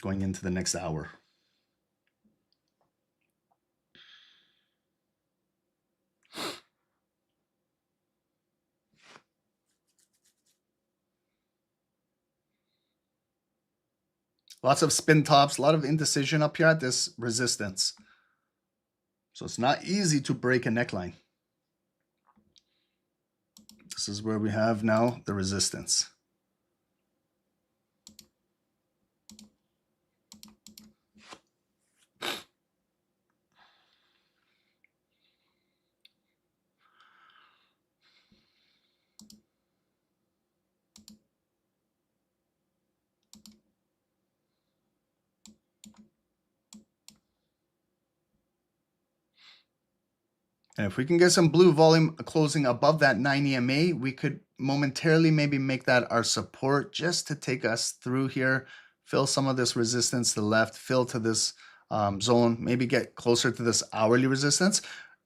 going into the next hour. Lots of spin tops, a lot of indecision up here at this resistance. So it's not easy to break a neckline. This is where we have now the resistance. And if we can get some blue volume closing above that 9 EMA, we could momentarily maybe make that our support just to take us through here, fill some of this resistance to the left, fill to this zone, maybe get closer to this hourly resistance.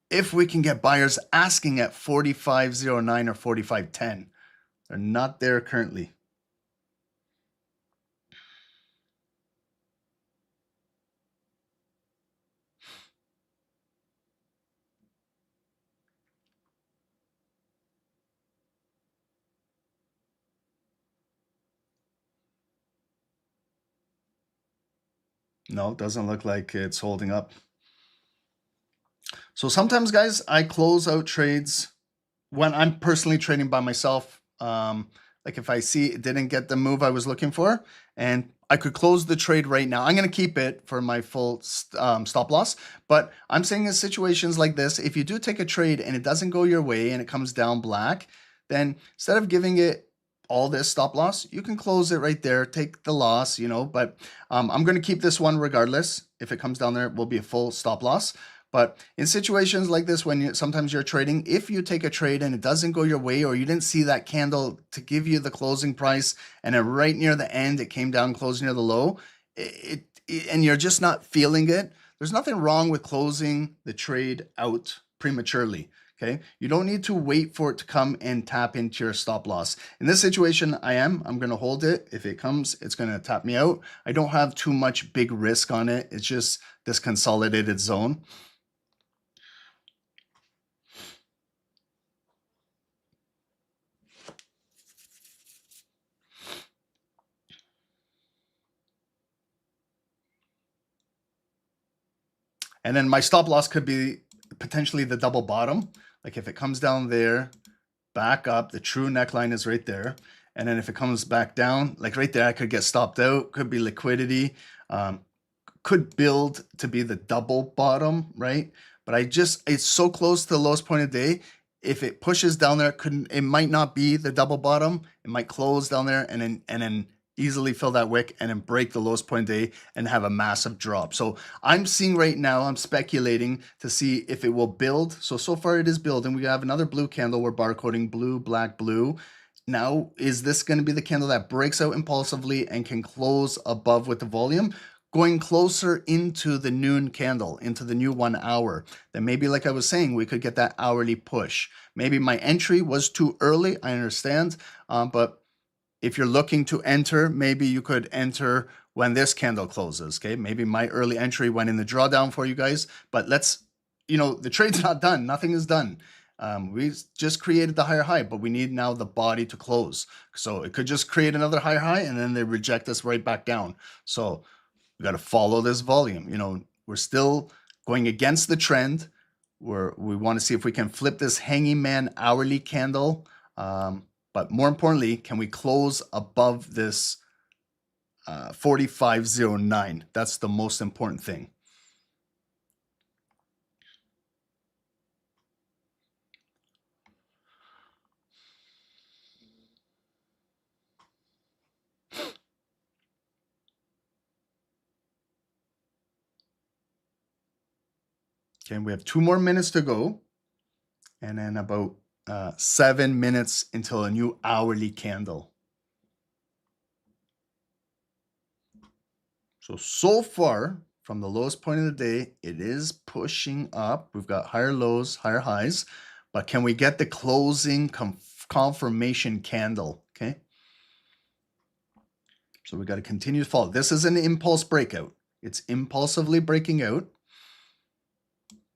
If we can get buyers asking at 45.09 or 45.10, they're not there currently. No, it doesn't look like it's holding up. So sometimes, guys, I close out trades when I'm personally trading by myself. Like if I see it didn't get the move I was looking for, and I could close the trade right now. I'm going to keep it for my full stop loss. But I'm saying in situations like this, if you do take a trade and it doesn't go your way and it comes down black, then instead of giving it all this stop loss, you can close it right there, take the loss, you know, but I'm going to keep this one regardless. If it comes down there, it will be a full stop loss. But in situations like this, when sometimes you're trading, if you take a trade and it doesn't go your way, or you didn't see that candle to give you the closing price, and then right near the end, it came down close near the low, and you're just not feeling it, there's nothing wrong with closing the trade out prematurely. Okay, you don't need to wait for it to come and tap into your stop loss. In this situation, I'm going to hold it. If it comes, it's going to tap me out. I don't have too much big risk on it. It's just this consolidated zone. And then my stop loss could be potentially the double bottom. Like if it comes down there, back up, the true neckline is right there. And then if it comes back down, like right there, I could get stopped out, could be liquidity, could build to be the double bottom, right? But it's so close to the lowest point of the day. If it pushes down there, it might not be the double bottom. It might close down there and then easily fill that wick and then break the lowest point of the day and have a massive drop. So I'm seeing right now, I'm speculating to see if it will build. So far it is building. We have another blue candle. We're barcoding blue, black, blue. Now, is this going to be the candle that breaks out impulsively and can close above with the volume? Going closer into the noon candle, into the new 1 hour, then maybe, like I was saying, we could get that hourly push. Maybe my entry was too early, I understand, but if you're looking to enter, maybe you could enter when this candle closes, okay? Maybe my early entry went in the drawdown for you guys, but the trade's not done. Nothing is done. We just created the higher high, but we need now the body to close. So it could just create another higher high and then they reject us right back down. So we got to follow this volume. We're still going against the trend. We want to see if we can flip this hanging man hourly candle. But more importantly, can we close above this 45.09? That's the most important thing. Okay, we have 2 more minutes to go. And then about 7 minutes until a new hourly candle. So far, from the lowest point of the day, it is pushing up. We've got higher lows, higher highs. But can we get the closing confirmation candle? Okay. So we got to continue to follow. This is an impulse breakout. It's impulsively breaking out.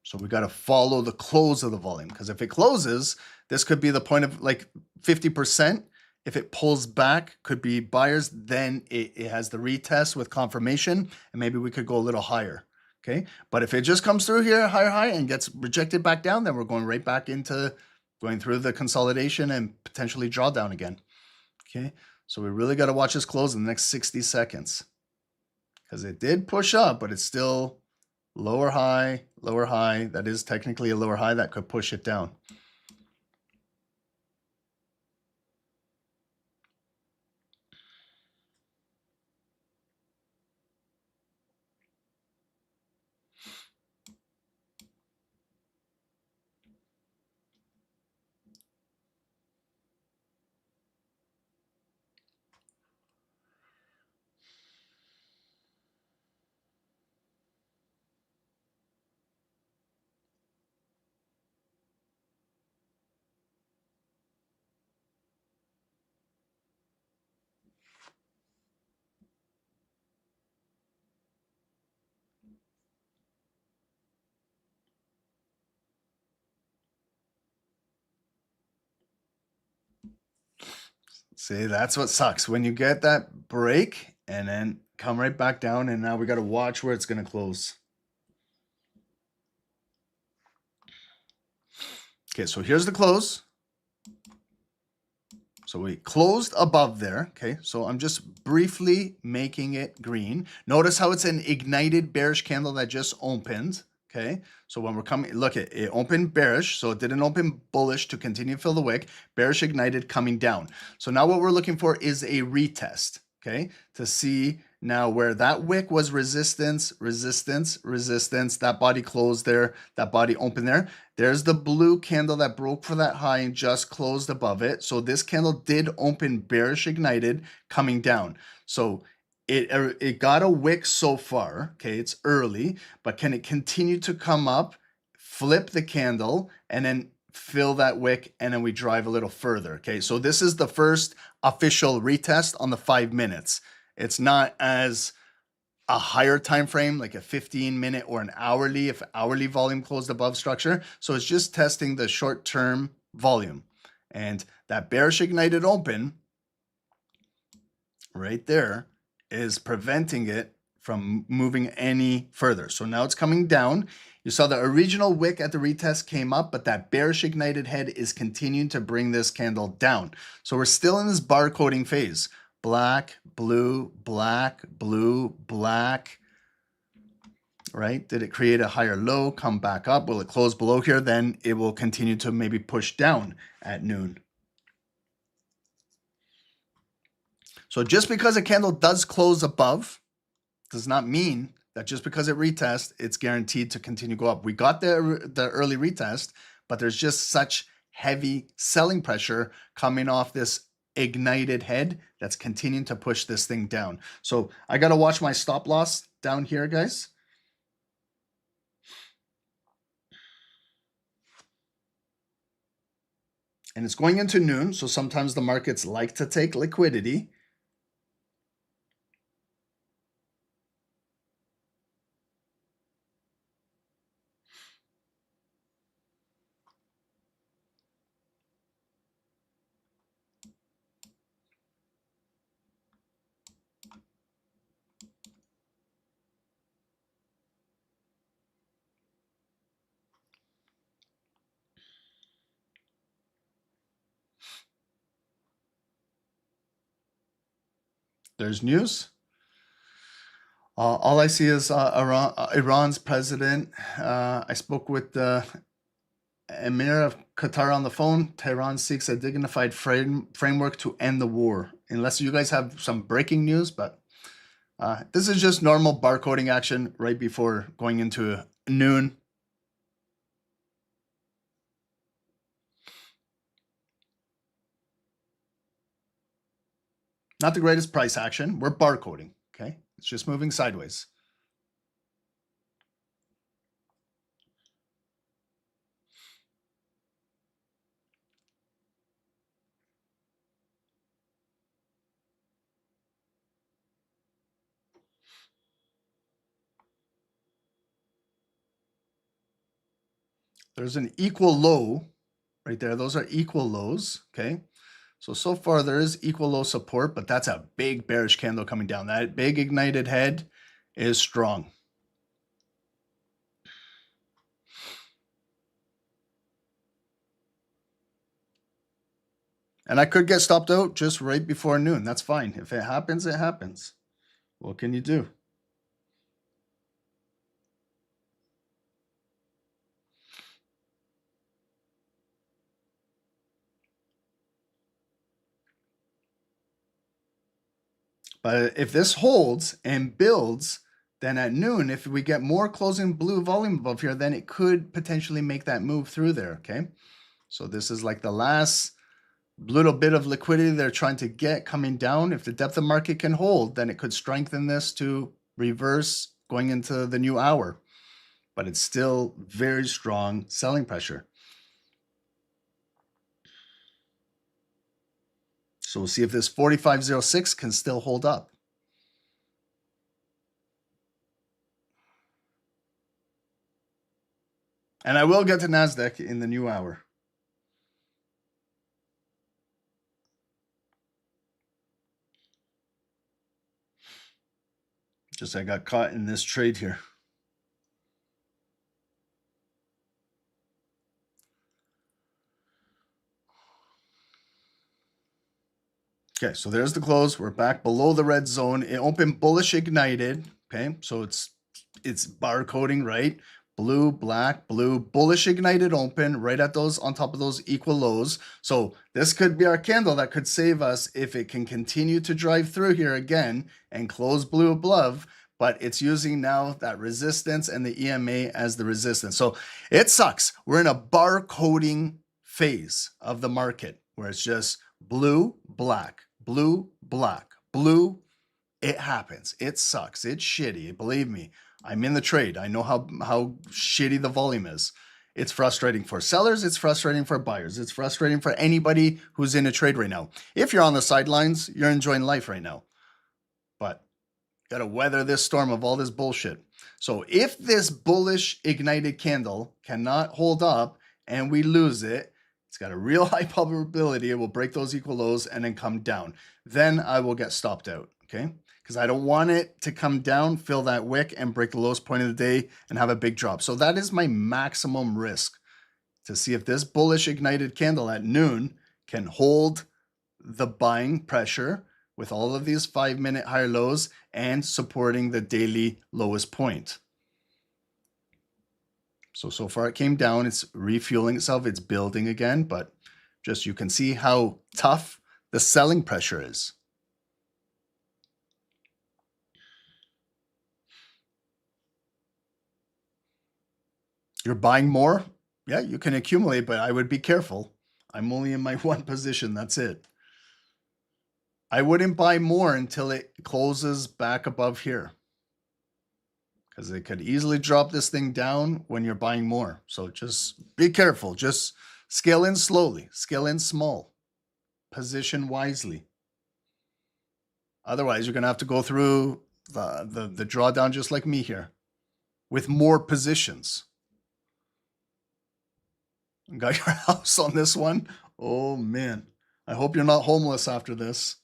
So we got to follow the close of the volume, because if it closes, this could be the point of like 50%. If it pulls back, could be buyers. Then it has the retest with confirmation, and maybe we could go a little higher. Okay. But if it just comes through here, higher high, and gets rejected back down, then we're going right back into going through the consolidation and potentially drawdown again. Okay. So we really got to watch this close in the next 60 seconds, because it did push up, but it's still lower high, lower high. That is technically a lower high that could push it down. See, that's what sucks. When you get that break and then come right back down, and now we got to watch where it's going to close. Okay, so here's the close. So we closed above there. Okay, so I'm just briefly making it green. Notice how it's an ignited bearish candle that just opened. Okay, so when we're coming, look, it opened bearish, so it didn't open bullish to continue to fill the wick. Bearish ignited coming down. So now what we're looking for is a retest, okay, to see now where that wick was resistance, resistance, resistance. That body closed there, that body opened there. There's the blue candle that broke for that high and just closed above it. So this candle did open bearish ignited coming down. So it got a wick so far, okay, it's early, but can it continue to come up, flip the candle, and then fill that wick, and then we drive a little further, okay? So this is the first official retest on the 5 minutes. It's not as a higher time frame, like a 15-minute or an hourly, if hourly volume closed above structure. So it's just testing the short-term volume. And that bearish ignited open right there is preventing it from moving any further. So now it's coming down. You saw the original wick at the retest came up, but that bearish ignited head is continuing to bring this candle down. So we're still in this barcoding phase. Black, blue, black, blue, black, right? Did it create a higher low, come back up? Will it close below here? Then it will continue to maybe push down at noon. So just because a candle does close above does not mean that just because it retests, it's guaranteed to continue to go up. We got the early retest, but there's just such heavy selling pressure coming off this ignited head that's continuing to push this thing down. So I got to watch my stop loss down here, guys. And it's going into noon, so sometimes the markets like to take liquidity. There's news. All I see is Iran's president. I spoke with the Emir of Qatar on the phone. Tehran seeks a dignified framework to end the war. Unless you guys have some breaking news, but this is just normal barcoding action right before going into noon. Not the greatest price action. We're barcoding, okay? It's just moving sideways. There's an equal low right there. Those are equal lows, okay? So far there is equal low support, but that's a big bearish candle coming down. That big ignited head is strong. And I could get stopped out just right before noon. That's fine. If it happens, it happens. What can you do? But if this holds and builds, then at noon, if we get more closing blue volume above here, then it could potentially make that move through there, okay? So this is like the last little bit of liquidity they're trying to get coming down. If the depth of market can hold, then it could strengthen this to reverse going into the new hour. But it's still very strong selling pressure. So we'll see if this 45.06 can still hold up. And I will get to NASDAQ in the new hour. Just I got caught in this trade here. Okay, so there's the close. We're back below the red zone. It opened bullish ignited. Okay, so it's barcoding, right? Blue, black, blue, bullish ignited open right at those on top of those equal lows. So this could be our candle that could save us if it can continue to drive through here again and close blue above. But it's using now that resistance and the EMA as the resistance. So it sucks. We're in a barcoding phase of the market where it's just blue, black, blue, black, blue. It happens. It sucks. It's shitty. Believe me, I'm in the trade. I know how shitty the volume is. It's frustrating for sellers. It's frustrating for buyers. It's frustrating for anybody who's in a trade right now. If you're on the sidelines, you're enjoying life right now. But got to weather this storm of all this bullshit. So if this bullish ignited candle cannot hold up and we lose it, it's got a real high probability it will break those equal lows and then come down. Then I will get stopped out, okay? Because I don't want it to come down, fill that wick, and break the lowest point of the day and have a big drop. So that is my maximum risk, to see if this bullish ignited candle at noon can hold the buying pressure with all of these 5-minute higher lows and supporting the daily lowest point. So far it came down. It's refueling itself. It's building again, but just you can see how tough the selling pressure is. You're buying more? Yeah, you can accumulate, but I would be careful. I'm only in my one position. That's it. I wouldn't buy more until it closes back above here, because it could easily drop this thing down when you're buying more. So just be careful. Just scale in slowly, scale in small, position wisely. Otherwise, you're going to have to go through the drawdown just like me here with more positions. Got your house on this one? Oh, man. I hope you're not homeless after this.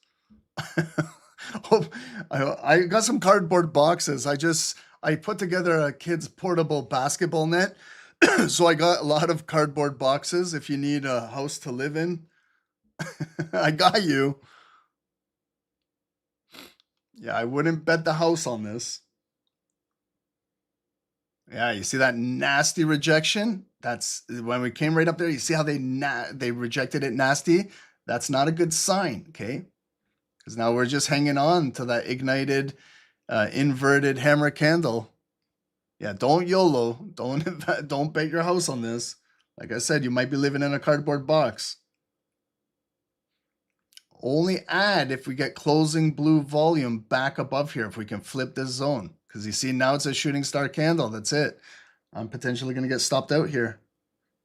I got some cardboard boxes. I put together a kid's portable basketball net. So I got a lot of cardboard boxes. If you need a house to live in, I got you. Yeah, I wouldn't bet the house on this. Yeah, you see that nasty rejection? That's when we came right up there. You see how they rejected it nasty? That's not a good sign, okay? Because now we're just hanging on to that ignited, inverted hammer candle. Yeah, don't YOLO. Don't bet your house on this. Like I said, you might be living in a cardboard box. Only add if we get closing blue volume back above here, if we can flip this zone. Because you see now it's a shooting star candle. That's it. I'm potentially going to get stopped out here.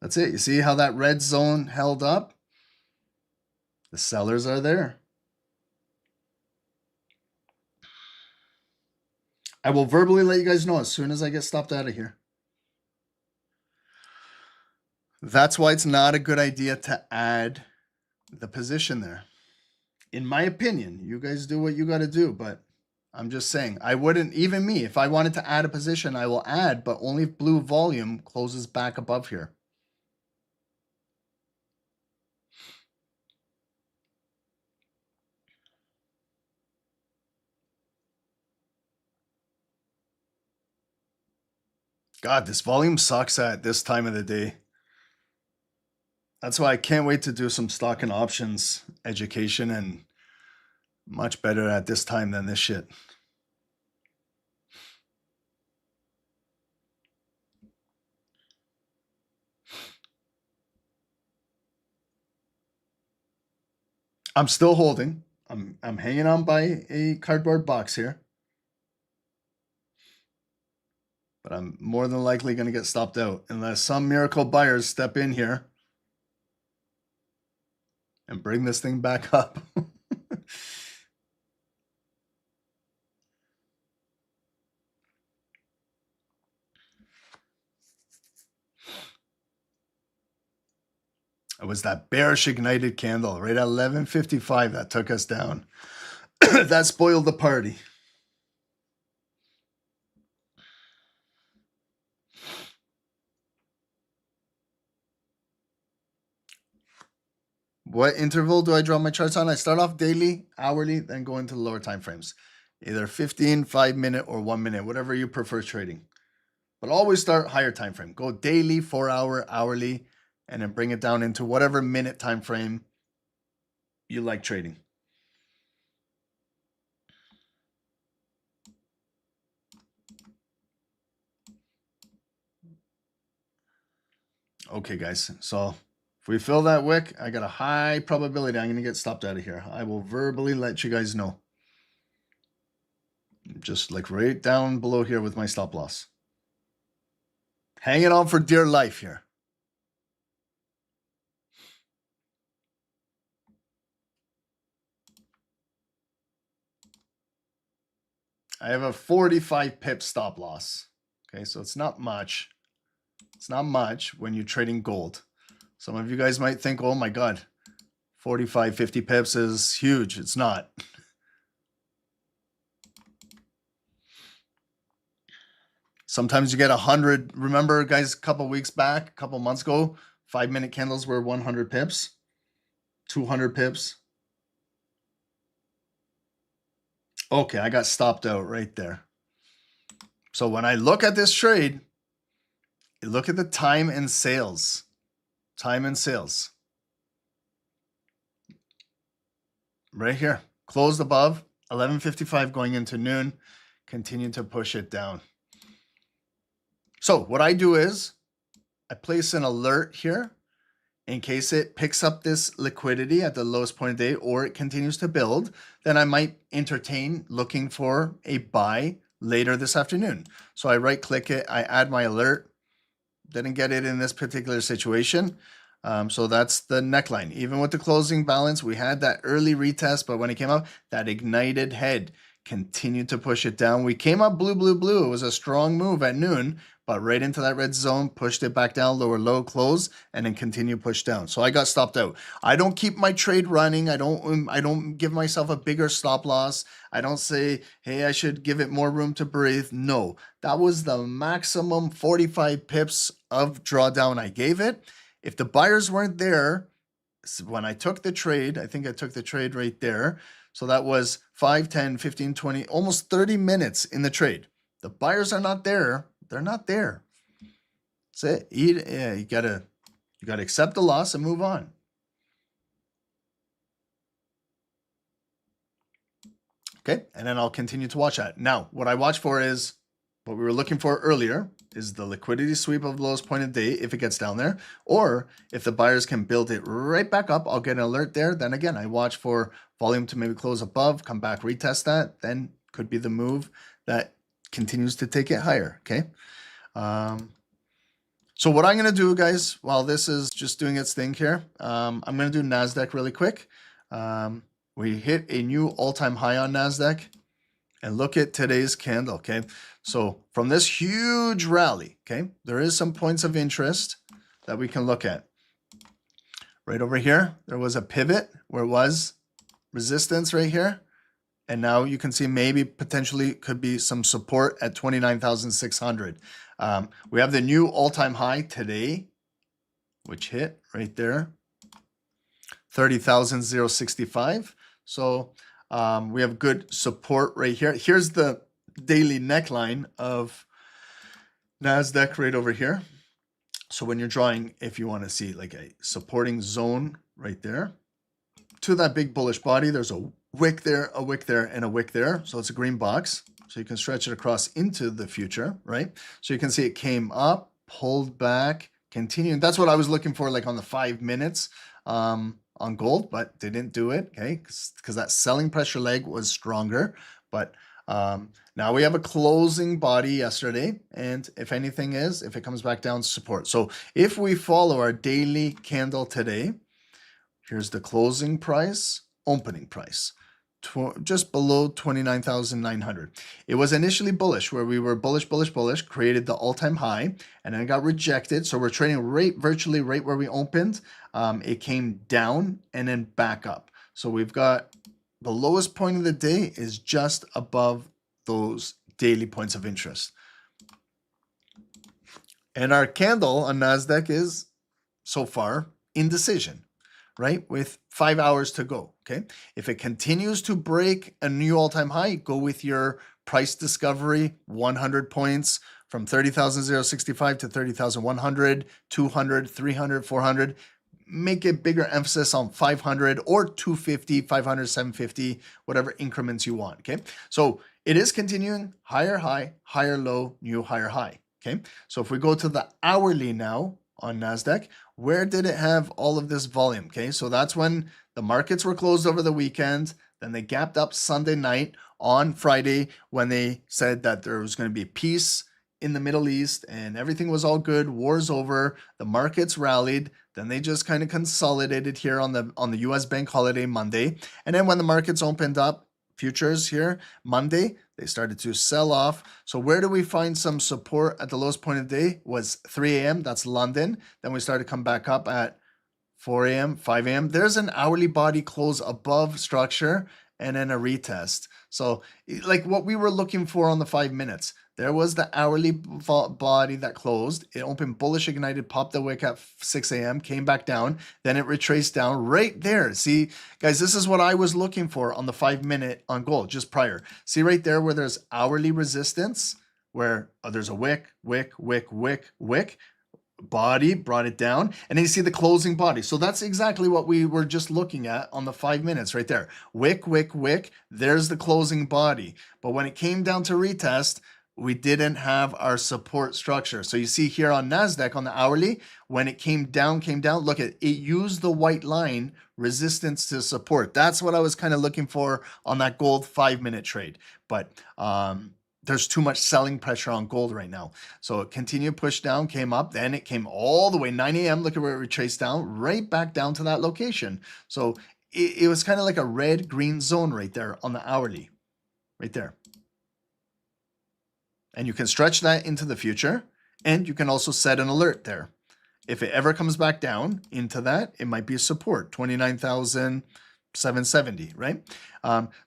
That's it. You see how that red zone held up? The sellers are there. I will verbally let you guys know as soon as I get stopped out of here. That's why it's not a good idea to add the position there. In my opinion, you guys do what you got to do, but I'm just saying, I wouldn't, even me, if I wanted to add a position, I will add, but only if blue volume closes back above here. God, this volume sucks at this time of the day. That's why I can't wait to do some stock and options education, and much better at this time than this shit. I'm still holding. I'm hanging on by a cardboard box here. But I'm more than likely going to get stopped out unless some miracle buyers step in here and bring this thing back up. It was that bearish ignited candle right at 11:55 that took us down. That spoiled the party. What interval do I draw my charts on? I start off daily, hourly, then go into the lower time frames. Either 15, 5-minute, or 1-minute, whatever you prefer trading. But always start higher time frame. Go daily, 4-hour, hourly, and then bring it down into whatever minute time frame you like trading. Okay, guys. So if we fill that wick, I got a high probability I'm going to get stopped out of here. I will verbally let you guys know. Just like right down below here with my stop loss. Hanging on for dear life here. I have a 45 pip stop loss. Okay, so it's not much. It's not much when you're trading gold. Some of you guys might think, oh my God, 45, 50 pips is huge. It's not. Sometimes you get 100. Remember, guys, a couple weeks back, a couple months ago, 5-minute candles were 100 pips, 200 pips. Okay, I got stopped out right there. So when I look at this trade, look at the time and sales. Time and sales. Right here. Closed above, 11:55 going into noon. Continue to push it down. So what I do is I place an alert here in case it picks up this liquidity at the lowest point of the day or it continues to build, then I might entertain looking for a buy later this afternoon. So I right click it, I add my alert. Didn't get it in this particular situation. So that's the neckline. Even with the closing balance, we had that early retest, but when it came up, that ignited head continued to push it down. We came up blue, blue, blue. It was a strong move at noon, but right into that red zone, pushed it back down, lower low, close, and then continue push down. So I got stopped out. I don't keep my trade running. I don't give myself a bigger stop loss. I don't say, hey, I should give it more room to breathe. No, that was the maximum 45 pips of drawdown I gave it. If the buyers weren't there, when I took the trade, I think I took the trade right there. So that was 5, 10, 15, 20, almost 30 minutes in the trade. The buyers are not there. They're not there. That's it. You gotta accept the loss and move on. Okay, and then I'll continue to watch that. Now, what I watch for is what we were looking for earlier is the liquidity sweep of the lowest point of the day if it gets down there, or if the buyers can build it right back up, I'll get an alert there. Then again, I watch for volume to maybe close above, come back, retest that, then could be the move that continues to take it higher, okay? So what I'm going to do, guys, while this is just doing its thing here, I'm going to do NASDAQ really quick. We hit a new all-time high on NASDAQ. And look at today's candle, okay? So from this huge rally, okay, there is some points of interest that we can look at. Right over here, there was a pivot where it was resistance right here. And now you can see maybe potentially could be some support at 29,600. We have the new all-time high today, which hit right there, 30,065. So we have good support right here. Here's the daily neckline of NASDAQ right over here. So when you're drawing, if you want to see like a supporting zone right there to that big bullish body, there's a wick there, a wick there, and a wick there. So it's a green box. So you can stretch it across into the future, right? So you can see it came up, pulled back, continued. That's what I was looking for, like on the 5 minutes. On gold, but they didn't do it, okay, because that selling pressure leg was stronger. But now we have a closing body yesterday, and if anything is, if it comes back down, support. So if we follow our daily candle today, here's the closing price, opening price, just below 29,900. It was initially bullish, where we were bullish, created the all-time high, and then it got rejected. So we're trading virtually right where we opened. It came down and then back up. So we've got the lowest point of the day is just above those daily points of interest. And our candle on NASDAQ is so far indecision. right? With 5 hours to go, okay? If it continues to break a new all-time high, go with your price discovery, 100 points from 30,065 to 30,100, 200, 300, 400. Make a bigger emphasis on 500 or 250, 500, 750, whatever increments you want, okay? So it is continuing higher high, higher low, new higher high, okay? So if we go to the hourly now on NASDAQ, where did it have all of this volume, okay? So that's when the markets were closed over the weekend, then they gapped up Sunday night on Friday when they said that there was going to be peace in the Middle East and everything was all good, war's over, the markets rallied, then they just kind of consolidated here on the US bank holiday Monday. And then when the markets opened up, futures here Monday, they started to sell off. So where do we find some support at the lowest point of the day was 3 a.m. That's London. Then we started to come back up at 4 a.m., 5 a.m. There's an hourly body close above structure and then a retest. So like what we were looking for on the 5 minutes, there was the hourly body that closed. It opened bullish, ignited, popped the wick at 6 a.m., came back down, then it retraced down right there. See, guys, this is what I was looking for on the 5 minute on gold just prior. See right there where there's hourly resistance, where there's a wick, body, brought it down, and then you see the closing body. So that's exactly what we were just looking at on the 5 minutes right there. Wick, there's the closing body. But when it came down to retest, we didn't have our support structure. So you see here on NASDAQ on the hourly, when it came down, look at it used the white line resistance to support. That's what I was kind of looking for on that gold 5 minute trade. But there's too much selling pressure on gold right now. So it continued push down, came up, then it came all the way 9 a.m. Look at where it retraced down, right back down to that location. So it was kind of like a red green zone right there on the hourly, right there. And you can stretch that into the future, and you can also set an alert there. If it ever comes back down into that, it might be a support, 29,770, right?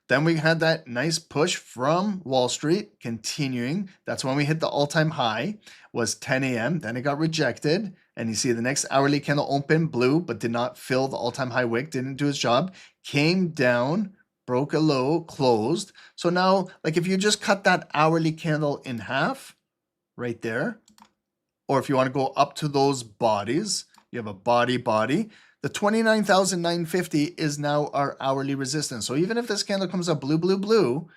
Then we had that nice push from Wall Street continuing. That's when we hit the all-time high, was 10 a.m. Then it got rejected. And you see the next hourly candle open blue, but did not fill the all-time high wick, didn't do its job, came down, broke a low, closed. So now, like if you just cut that hourly candle in half right there, or if you want to go up to those bodies, you have a body, the 29,950 is now our hourly resistance. So even if this candle comes up blue,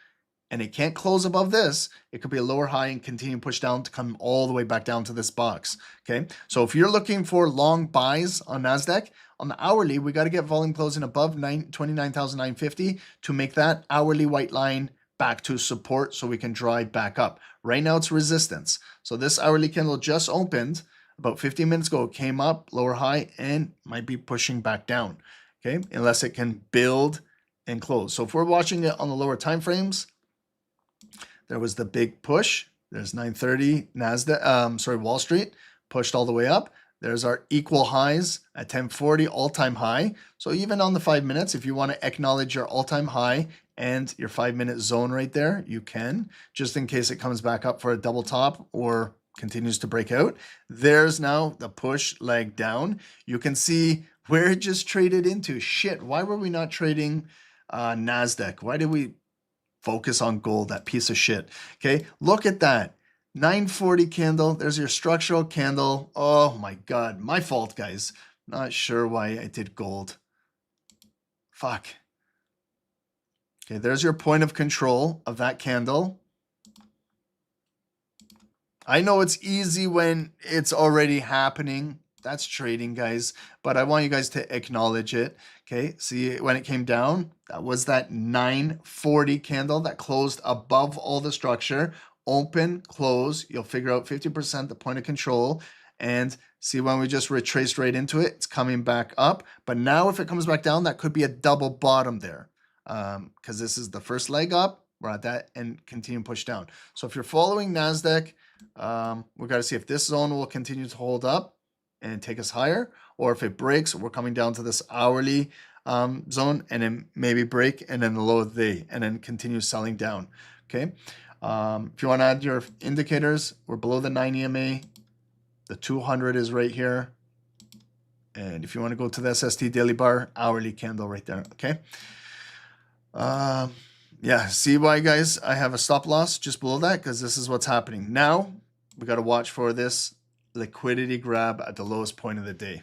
and it can't close above this, it could be a lower high and continue push down to come all the way back down to this box, okay? So if you're looking for long buys on NASDAQ, on the hourly, we got to get volume closing above 29,950 to make that hourly white line back to support so we can drive back up. Right now it's resistance. So this hourly candle just opened about 15 minutes ago, came up, lower high, and might be pushing back down, okay? Unless it can build and close. So if we're watching it on the lower time frames, there was the big push. There's 930 NASDAQ, Wall Street pushed all the way up. There's our equal highs at 1040 all-time high. So even on the 5 minutes, if you want to acknowledge your all-time high and your 5 minute zone right there, you can, just in case it comes back up for a double top or continues to break out. There's now the push leg down. You can see where it just traded into. Shit, why were we not trading NASDAQ? Why did we focus on gold, that piece of shit? Okay, look at that. 940 candle. There's your structural candle. Oh my God, my fault, guys. Not sure why I did gold. Fuck. Okay, there's your point of control of that candle. I know it's easy when it's already happening. That's trading, guys, but I want you guys to acknowledge it. Okay, see when it came down, that was that 940 candle that closed above all the structure. Open, close, you'll figure out 50% the point of control, and see when we just retraced right into it, it's coming back up. But now if it comes back down, that could be a double bottom there, because this is the first leg up. We're at that and continue to push down. So if you're following NASDAQ, we got to see if this zone will continue to hold up and take us higher, or if it breaks, we're coming down to this hourly zone and then maybe break and then the low of the day and then continue selling down. Okay. If you want to add your indicators, we're below the 9 EMA. The 200 is right here. And if you want to go to the SST daily bar, hourly candle right there, okay? Yeah, see why, guys? I have a stop loss just below that because this is what's happening. Now, we got to watch for this liquidity grab at the lowest point of the day.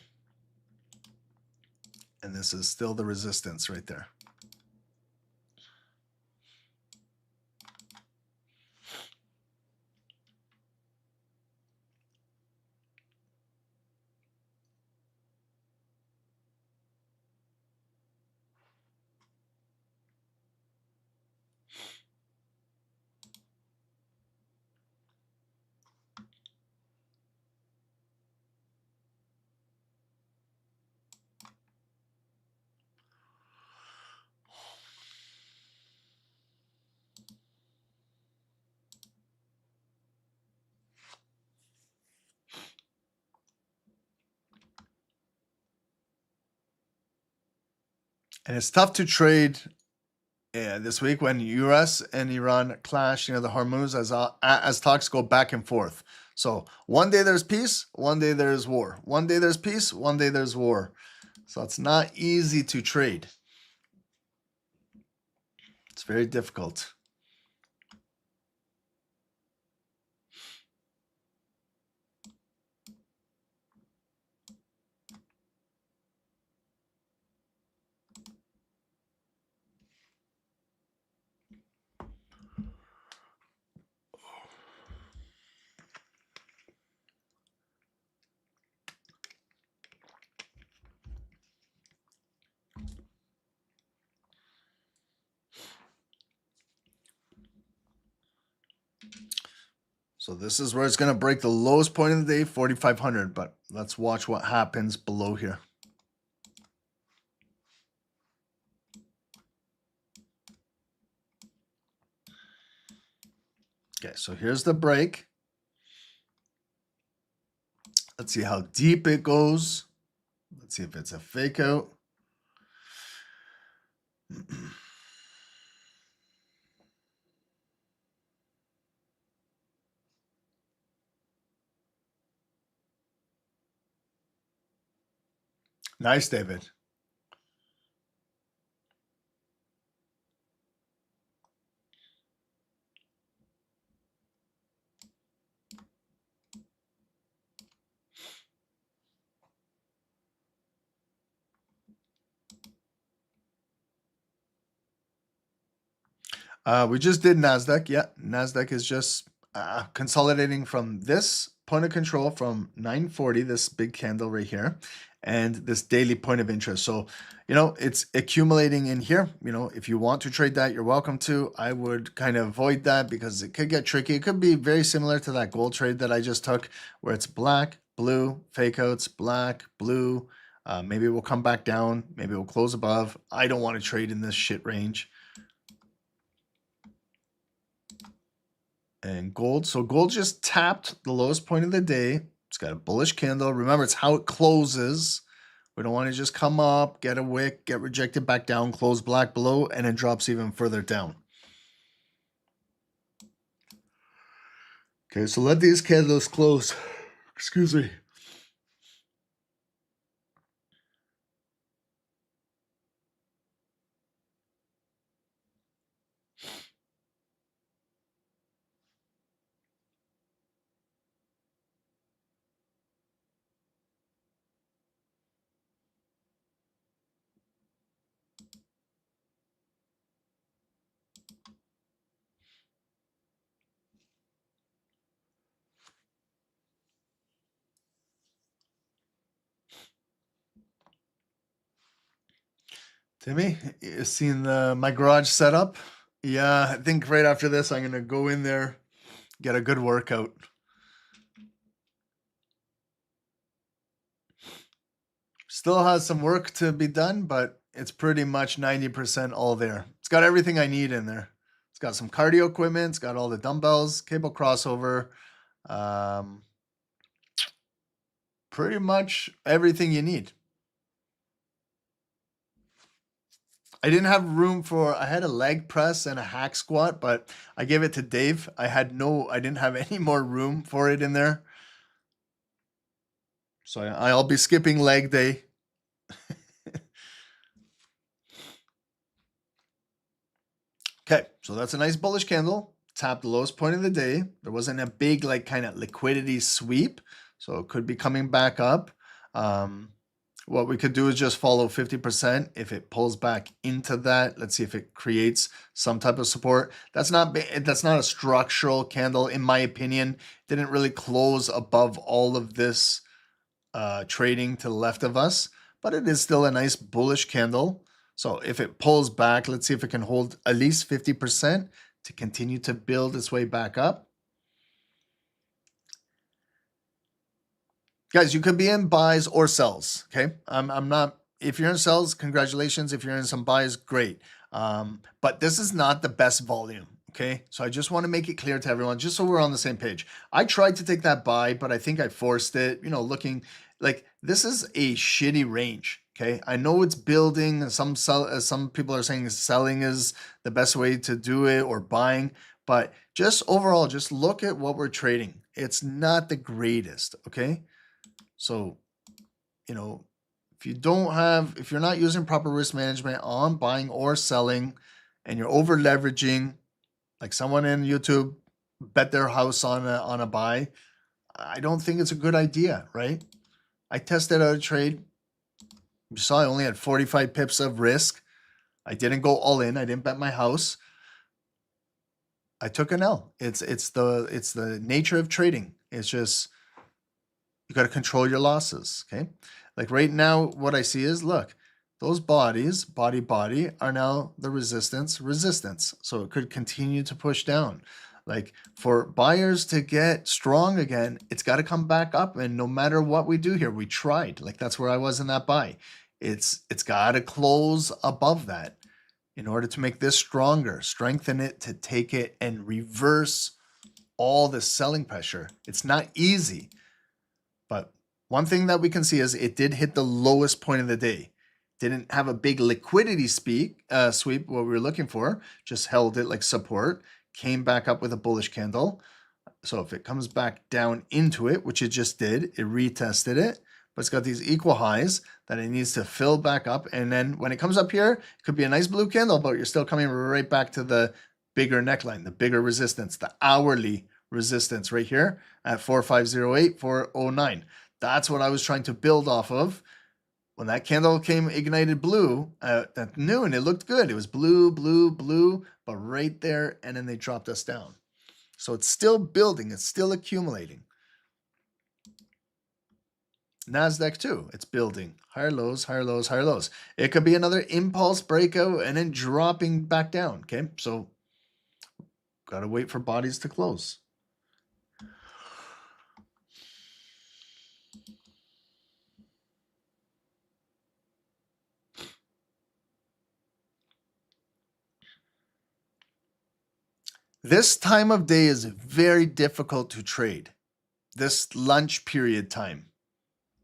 And this is still the resistance right there. And it's tough to trade this week when US and Iran clash, the Hormuz as talks go back and forth. So one day there's peace, one day there's war. One day there's peace, one day there's war. So it's not easy to trade. It's very difficult. So this is where it's going to break the lowest point of the day, 4,500. But let's watch what happens below here. Okay, so here's the break. Let's see how deep it goes. Let's see if it's a fake out. Nice, David. We just did NASDAQ. Yeah, NASDAQ is just consolidating from this point of control from 940, this big candle right here, and this daily point of interest. So, it's accumulating in here. If you want to trade that, you're welcome to. I would kind of avoid that because it could get tricky. It could be very similar to that gold trade that I just took where it's black, blue, fake outs, black, blue. Maybe we'll come back down. Maybe we'll close above. I don't want to trade in this shit range. And gold. So gold just tapped the lowest point of the day. It's got a bullish candle. Remember, it's how it closes. We don't want to just come up, get a wick, get rejected back down, close black below, and it drops even further down. Okay, so let these candles close. Excuse me. Timmy, you seen my garage setup? Yeah, I think right after this, I'm going to go in there, get a good workout. Still has some work to be done, but it's pretty much 90% all there. It's got everything I need in there. It's got some cardio equipment. It's got all the dumbbells, cable crossover. Pretty much everything you need. I didn't have room I had a leg press and a hack squat, but I gave it to Dave. I didn't have any more room for it in there. So I'll be skipping leg day. Okay, so that's a nice bullish candle. Tapped the lowest point of the day. There wasn't a big like kind of liquidity sweep, so it could be coming back up. What we could do is just follow 50%. If it pulls back into that, let's see if it creates some type of support. That's not a structural candle, in my opinion. It didn't really close above all of this trading to the left of us, but it is still a nice bullish candle. So if it pulls back, let's see if it can hold at least 50% to continue to build its way back up. Guys, you could be in buys or sells, okay? I'm not, if you're in sells, congratulations. If you're in some buys, great. But this is not the best volume, okay? So I just want to make it clear to everyone, just so we're on the same page. I tried to take that buy, but I think I forced it, you know, looking like this is a shitty range, okay? I know it's building. Some people are saying selling is the best way to do it, or buying, but just overall, just look at what we're trading. It's not the greatest, okay? So, you know, if you're not using proper risk management on buying or selling, and you're over leveraging, like someone in YouTube bet their house on a buy, I don't think it's a good idea, right? I tested out a trade. You saw I only had 45 pips of risk. I didn't go all in. I didn't bet my house. I took an L. It's the nature of trading. It's just, you got to control your losses, okay? Like right now, what I see is, look, those bodies, body, are now the resistance. So it could continue to push down. Like for buyers to get strong again, it's got to come back up. And no matter what we do here, we tried. Like that's where I was in that buy. It's got to close above that in order to make this stronger, strengthen it to take it and reverse all the selling pressure. It's not easy. But one thing that we can see is it did hit the lowest point of the day. Didn't have a big liquidity sweep, what we were looking for. Just held it like support. Came back up with a bullish candle. So if it comes back down into it, which it just did, it retested it. But it's got these equal highs that it needs to fill back up. And then when it comes up here, it could be a nice blue candle, but you're still coming right back to the bigger neckline, the bigger resistance, the hourly resistance right here at 4508, 409. That's what I was trying to build off of. When that candle came ignited blue at noon, it looked good. It was blue, but right there, and then they dropped us down. So it's still building. It's still accumulating. NASDAQ too. It's building. Higher lows, higher lows, higher lows. It could be another impulse breakout and then dropping back down. Okay, so got to wait for bodies to close. This time of day is very difficult to trade. This lunch period time,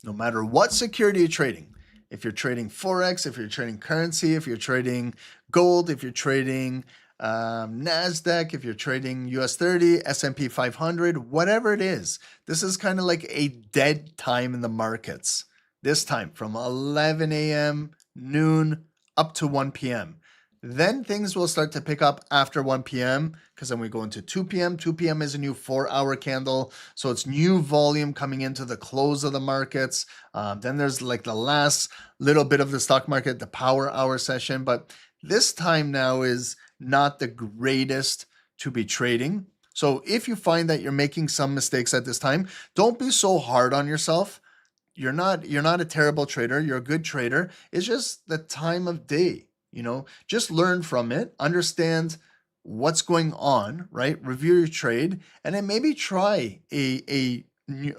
no matter what security you're trading, if you're trading Forex, if you're trading currency, if you're trading gold, if you're trading NASDAQ, if you're trading US 30, S&P 500, whatever it is, this is kind of like a dead time in the markets. This time from 11 a.m., noon, up to 1 p.m. Then things will start to pick up after 1 p.m. because then we go into 2 p.m. 2 p.m. is a new 4-hour candle. So it's new volume coming into the close of the markets. Then there's like the last little bit of the stock market, the power hour session. But this time now is not the greatest to be trading. So if you find that you're making some mistakes at this time, don't be so hard on yourself. You're not a terrible trader. You're a good trader. It's just the time of day. You know, just learn from it, understand what's going on, right? Review your trade, and then maybe try a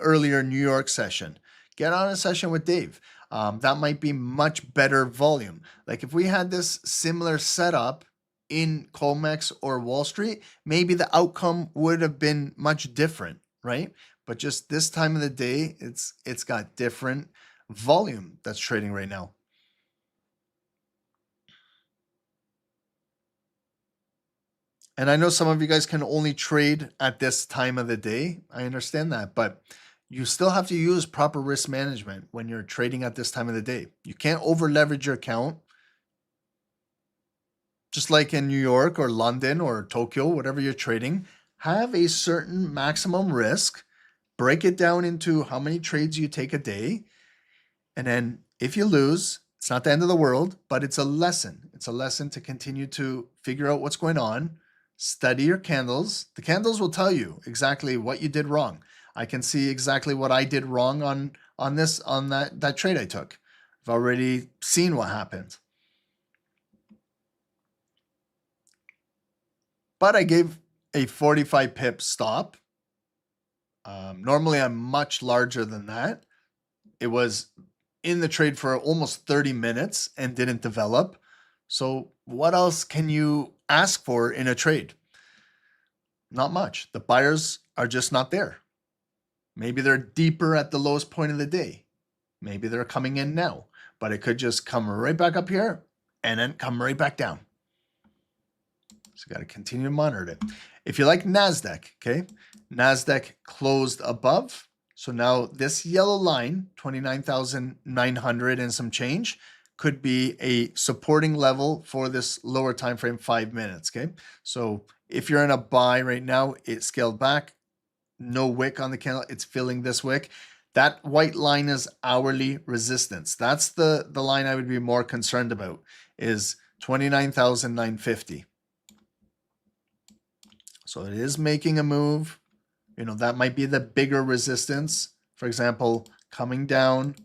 earlier New York session. Get on a session with Dave. That might be much better volume. Like if we had this similar setup in Comex or Wall Street, maybe the outcome would have been much different, right? But just this time of the day, it's got different volume that's trading right now. And I know some of you guys can only trade at this time of the day. I understand that, but you still have to use proper risk management when you're trading at this time of the day. You can't over leverage your account. Just like in New York or London or Tokyo, whatever you're trading, have a certain maximum risk, break it down into how many trades you take a day. And then if you lose, it's not the end of the world, but it's a lesson. It's a lesson to continue to figure out what's going on, study your candles. The candles will tell you exactly what you did wrong. I can see exactly what I did wrong on that trade I took. I've already seen what happened. But I gave a 45 pip stop. Normally I'm much larger than that. It was in the trade for almost 30 minutes and didn't develop. So what else can you ask for in a trade? Not much. The buyers are just not there. Maybe they're deeper at the lowest point of the day. Maybe they're coming in now, but it could just come right back up here and then come right back down. So you got to continue to monitor it. If you like NASDAQ, okay, NASDAQ closed above. So now this yellow line, 29,900 and some change, could be a supporting level for this lower time frame, 5 minutes, okay? So if you're in a buy right now, it scaled back. No wick on the candle. It's filling this wick. That white line is hourly resistance. That's the line I would be more concerned about, is 29,950. So it is making a move. You know, that might be the bigger resistance. For example, coming down,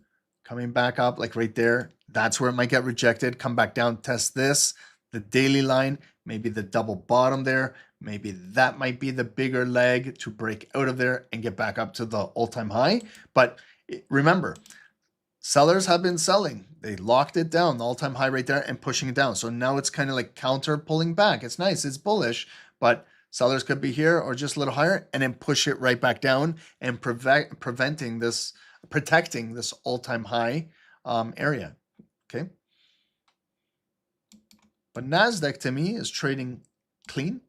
coming back up, like right there. That's where it might get rejected. Come back down, test this. The daily line, maybe the double bottom there. Maybe that might be the bigger leg to break out of there and get back up to the all-time high. But remember, sellers have been selling. They locked it down, the all-time high right there, and pushing it down. So now it's kind of like counter pulling back. It's nice, it's bullish, but sellers could be here or just a little higher and then push it right back down and protecting this all-time high area. Okay. But NASDAQ to me is trading clean.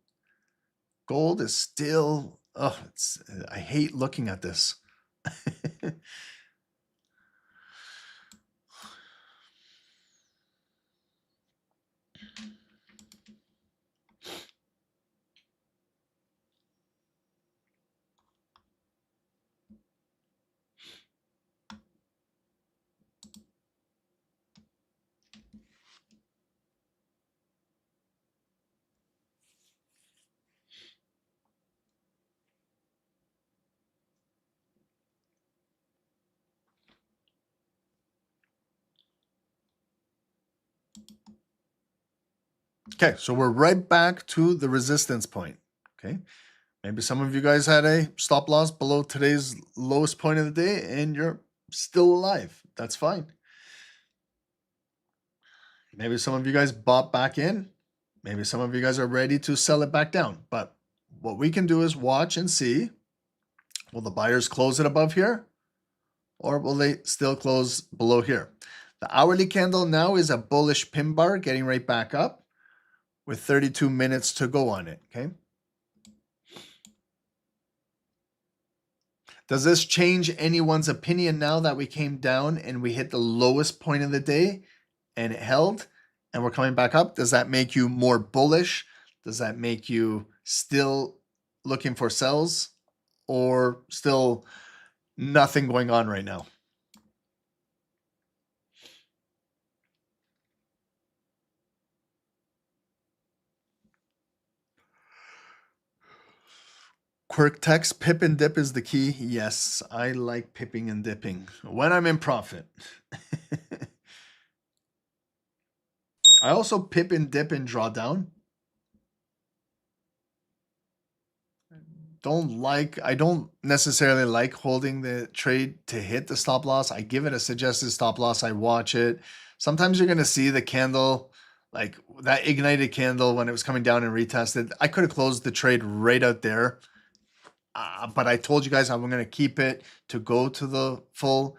Gold is still, I hate looking at this. Okay, so we're right back to the resistance point. Okay, maybe some of you guys had a stop loss below today's lowest point of the day and you're still alive. That's fine. Maybe some of you guys bought back in. Maybe some of you guys are ready to sell it back down. But what we can do is watch and see, will the buyers close it above here? Or will they still close below here? The hourly candle now is a bullish pin bar getting right back up with 32 minutes to go on it, okay? Does this change anyone's opinion now that we came down and we hit the lowest point of the day and it held and we're coming back up? Does that make you more bullish? Does that make you still looking for sells or still nothing going on right now? Quirk text, pip and dip is the key. Yes, I like pipping and dipping when I'm in profit. I also pip and dip and draw down. I don't necessarily like holding the trade to hit the stop loss. I give it a suggested stop loss. I watch it. Sometimes you're going to see the candle, like that ignited candle when it was coming down and retested. I could have closed the trade right out there. But I told you guys I'm going to keep it to go to the full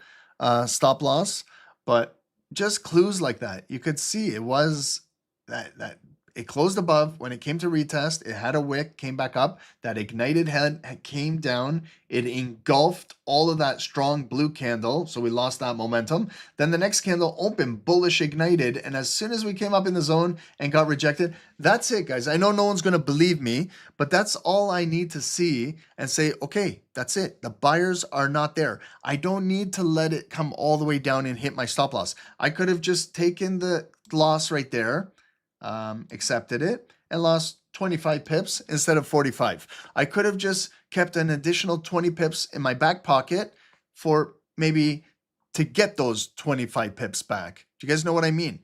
stop loss. But just clues like that, you could see it was that it closed above. When it came to retest, it had a wick, came back up. That ignited head came down. It engulfed all of that strong blue candle. So we lost that momentum. Then the next candle opened, bullish ignited. And as soon as we came up in the zone and got rejected, that's it, guys. I know no one's going to believe me, but that's all I need to see and say, okay, that's it. The buyers are not there. I don't need to let it come all the way down and hit my stop loss. I could have just taken the loss right there, accepted it, and lost 25 pips instead of 45. I could have just kept an additional 20 pips in my back pocket for maybe to get those 25 pips back. Do you guys know what I mean?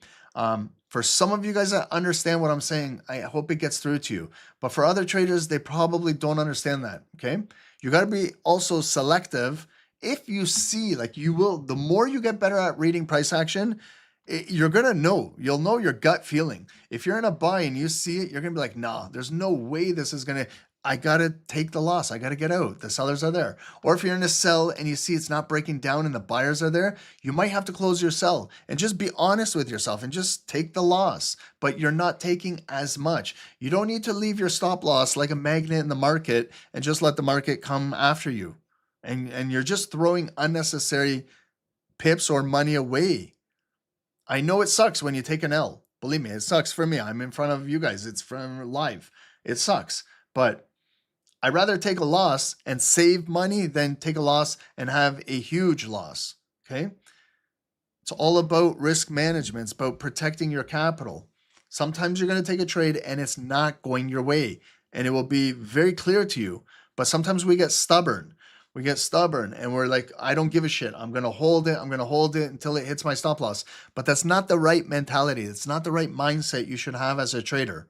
For some of you guys that understand what I'm saying, I hope it gets through to you. But for other traders, they probably don't understand that, okay? You got to be also selective. If you see, like you will, the more you get better at reading price action, you're going to know. You'll know your gut feeling. If you're in a buy and you see it, you're going to be like, nah, there's no way this is going to, I got to take the loss. I got to get out. The sellers are there. Or if you're in a sell and you see it's not breaking down and the buyers are there, you might have to close your sell and just be honest with yourself and just take the loss. But you're not taking as much. You don't need to leave your stop loss like a magnet in the market and just let the market come after you. And you're just throwing unnecessary pips or money away. I know it sucks when you take an L. Believe me, it sucks for me. I'm in front of you guys. It's from live. It sucks. But I'd rather take a loss and save money than take a loss and have a huge loss. Okay? It's all about risk management. It's about protecting your capital. Sometimes you're going to take a trade and it's not going your way. And it will be very clear to you. But sometimes we get stubborn. We get stubborn and we're like, I don't give a shit. I'm going to hold it. I'm going to hold it until it hits my stop loss. But that's not the right mentality. It's not the right mindset you should have as a trader.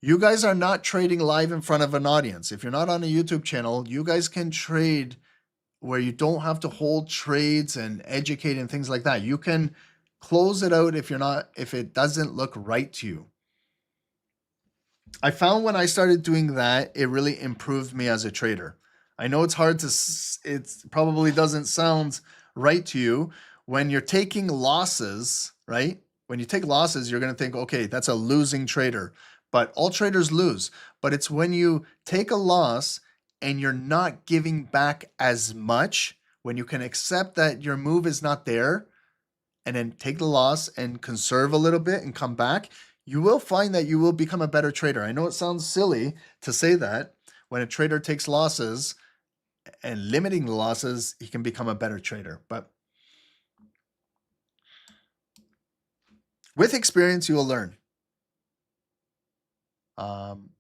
You guys are not trading live in front of an audience. If you're not on a YouTube channel, you guys can trade where you don't have to hold trades and educate and things like that. You can close it out if it doesn't look right to you. I found when I started doing that, it really improved me as a trader. I know it's hard to, it probably doesn't sound right to you when you're taking losses, right? When you take losses, you're going to think, okay, that's a losing trader, but all traders lose. But it's when you take a loss and you're not giving back as much, when you can accept that your move is not there and then take the loss and conserve a little bit and come back, you will find that you will become a better trader. I know it sounds silly to say that. When a trader takes losses and limiting the losses, he can become a better trader. But with experience, you will learn.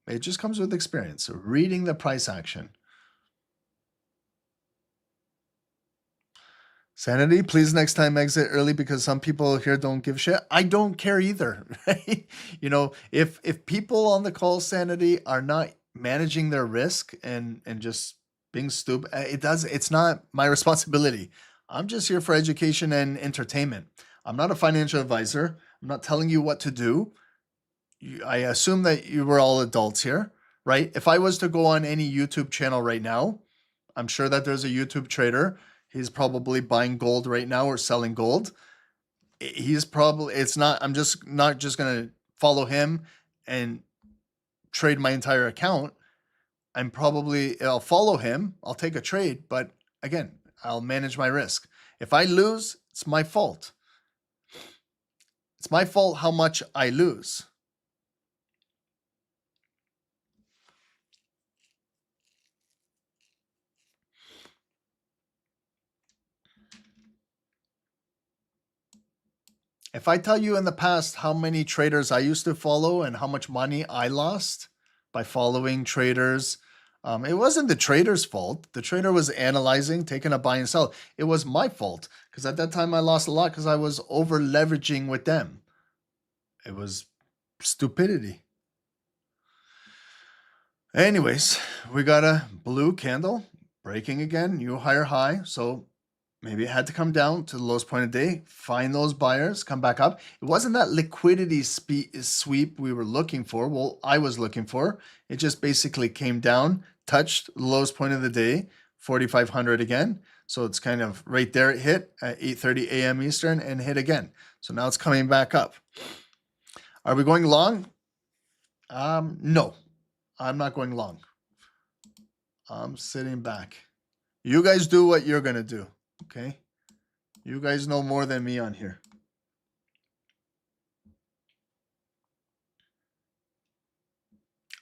It just comes with experience. So reading the price action. Sanity, please next time exit early because some people here don't give shit. I don't care either, right? You know, if people on the call, Sanity, are not managing their risk and just being stupid, it's not my responsibility. I'm just here for education and entertainment. I'm not a financial advisor. I'm not telling you what to do. I assume that you were all adults here, right? If I was to go on any YouTube channel right now, I'm sure that there's a YouTube trader. He's probably buying gold right now or selling gold. He's probably, I'm just not just going to follow him and trade my entire account. I'll follow him. I'll take a trade, but again, I'll manage my risk. If I lose, it's my fault. It's my fault how much I lose. If I tell you in the past how many traders I used to follow and how much money I lost by following traders, it wasn't the trader's fault. The trader was analyzing, taking a buy and sell. It was my fault because at that time I lost a lot because I was over leveraging with them. It was stupidity. Anyways, we got a blue candle breaking again, new higher high. So maybe it had to come down to the lowest point of the day, find those buyers, come back up. It wasn't that liquidity sweep we were looking for. Well, I was looking for. It just basically came down, touched the lowest point of the day, 4,500 again. So it's kind of right there. It hit at 8:30 a.m. Eastern and hit again. So now it's coming back up. Are we going long? No, I'm not going long. I'm sitting back. You guys do what you're going to do, okay? You guys know more than me on here.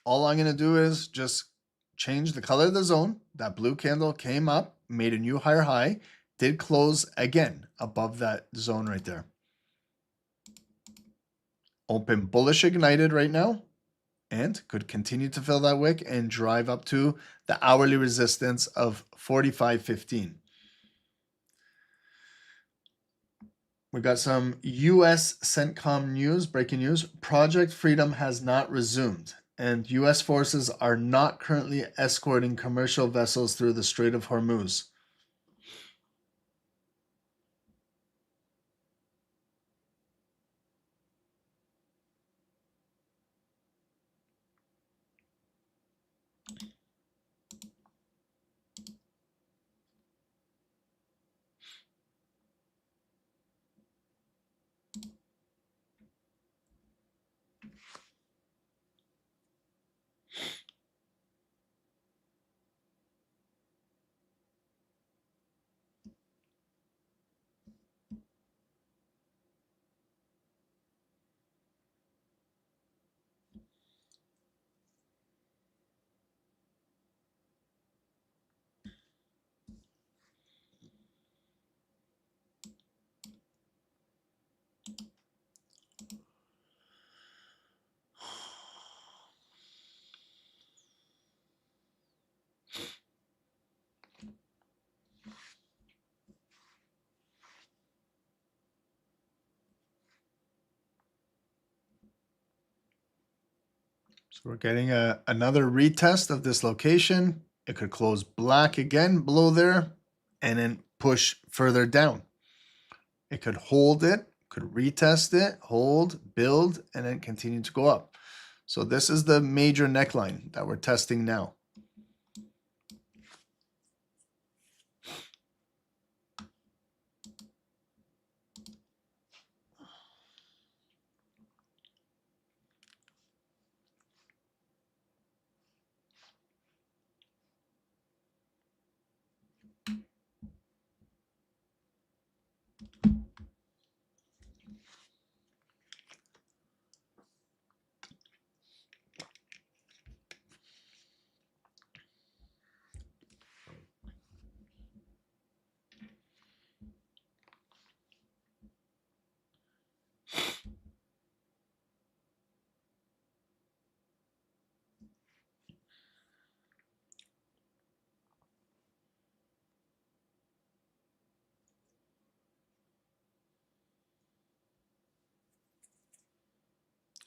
All I'm going to do is just change the color of the zone. That blue candle came up, made a new higher high, did close again above that zone right there. Open bullish ignited right now and could continue to fill that wick and drive up to the hourly resistance of 45.15. We got some U.S. CENTCOM news, breaking news. Project Freedom has not resumed, and U.S. forces are not currently escorting commercial vessels through the Strait of Hormuz. So we're getting another retest of this location. It could close black again below there and then push further down. It could hold it, could retest it, hold, build, and then continue to go up. So this is the major neckline that we're testing now.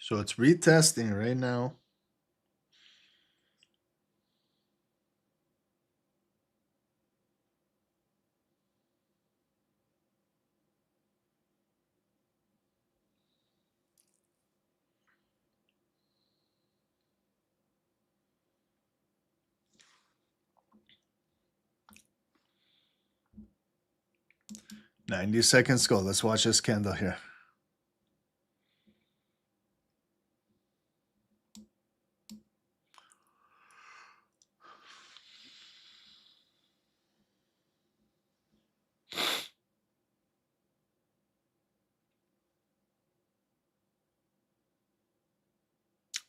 So it's retesting right now. "90 seconds go." Let's watch this candle here.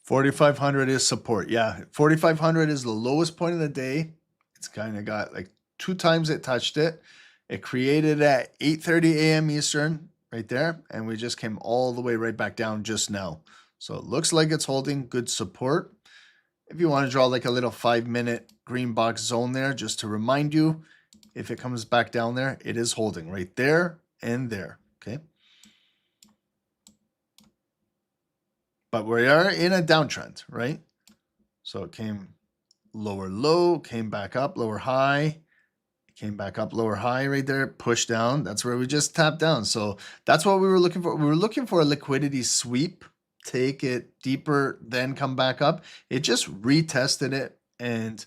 $4,500 is support. Yeah, 4,500 is the lowest point of the day. It's kind of got like 2 times it touched it. It created at 8:30 a.m. Eastern right there, and we just came all the way right back down just now. So it looks like it's holding good support. If you want to draw like a little 5-minute green box zone there, just to remind you, if it comes back down there, it is holding right there and there, okay? But we are in a downtrend, right? So it came lower low, came back up, lower high, came back up, lower high right there, push down. That's where we just tapped down. So that's what we were looking for. We were looking for a liquidity sweep, take it deeper, then come back up. It just retested it and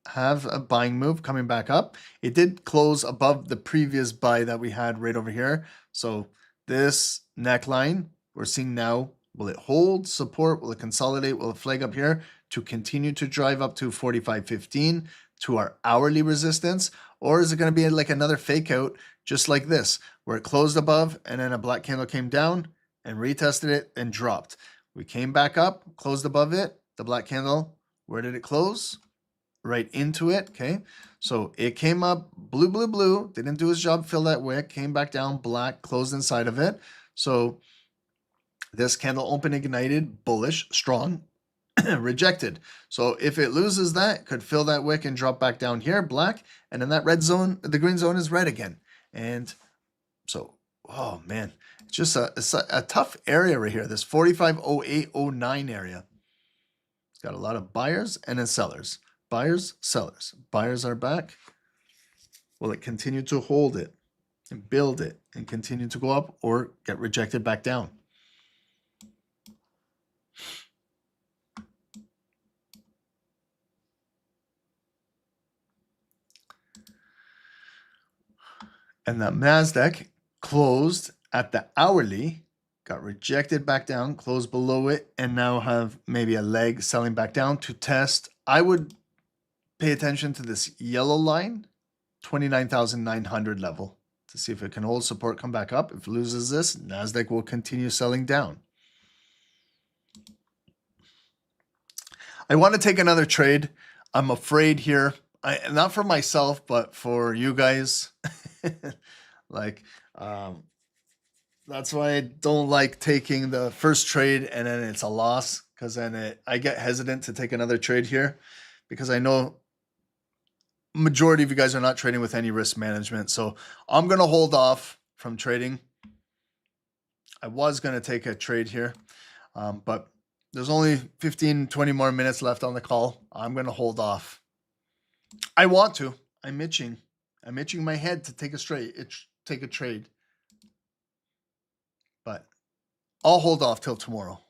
have a buying move coming back up. It did close above the previous buy that we had right over here. So this neckline we're seeing now Will it hold support? Will it consolidate? Will it flag up here to continue to drive up to 45.15 to our hourly resistance? Or is it going to be like another fake out just like this, where it closed above and then a black candle came down and retested it and dropped? We came back up, closed above it, the black candle, where did it close? Right into it, okay? So it came up blue, blue, blue, didn't do his job, fill that wick, came back down, black, closed inside of it. So this candle open ignited, bullish, strong, rejected. So if it loses that, could fill that wick and drop back down here, black, and then that red zone, the green zone is red again. And so, oh man, it's just a tough area right here, this 45.0809 area. It's got a lot of buyers and then sellers. Buyers, sellers. Buyers are back. Will it continue to hold it and build it and continue to go up or get rejected back down? And the NASDAQ closed at the hourly, got rejected back down, closed below it, and now have maybe a leg selling back down to test. I would pay attention to this yellow line, 29,900 level, to see if it can hold support, come back up. If it loses this, NASDAQ will continue selling down. I want to take another trade. I'm afraid here, not for myself, but for you guys. Like, that's why I don't like taking the first trade and then it's a loss, because then I get hesitant to take another trade here, because I know majority of you guys are not trading with any risk management. So I'm going to hold off from trading. I was going to take a trade here, but there's only 15, 20 more minutes left on the call. I'm going to hold off. I want to. I'm itching my head to take a trade. But I'll hold off till tomorrow.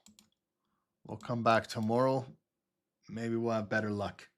We'll come back tomorrow. Maybe we'll have better luck.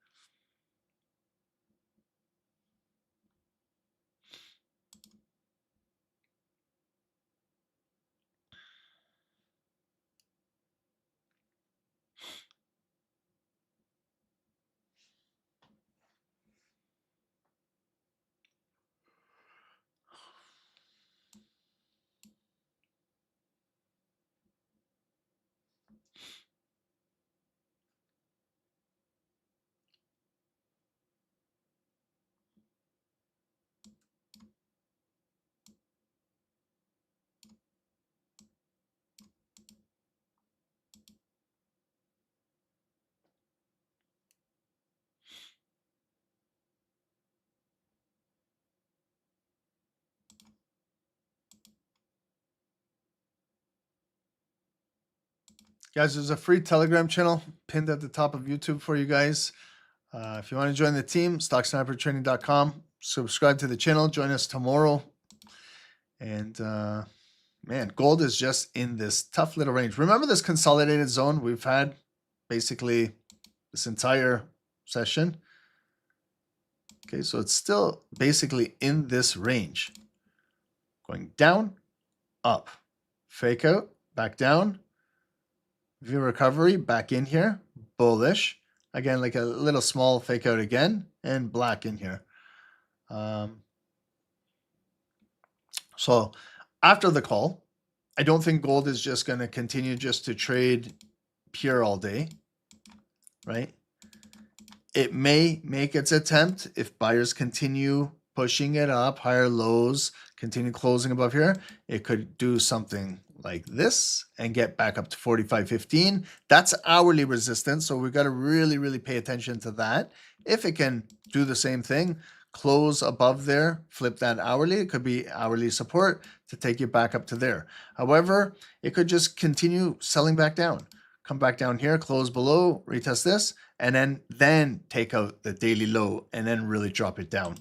Guys, there's a free Telegram channel pinned at the top of YouTube for you guys. If you want to join the team, stocksnipertraining.com. Subscribe to the channel. Join us tomorrow. And man, gold is just in this tough little range. Remember this consolidated zone we've had basically this entire session? Okay, so it's still basically in this range. Going down, up, fake out, back down. View recovery, back in here, bullish. Again, like a little small fake out again, and black in here. So after the call, I don't think gold is just going to continue just to trade pure all day, right? It may make its attempt if buyers continue pushing it up, higher lows, continue closing above here. It could do something like this and get back up to 45.15. That's hourly resistance, so we've got to really, really pay attention to that. If it can do the same thing, close above there, flip that hourly, it could be hourly support to take you back up to there. However, it could just continue selling back down. Come back down here, close below, retest this, and then take out the daily low and then really drop it down.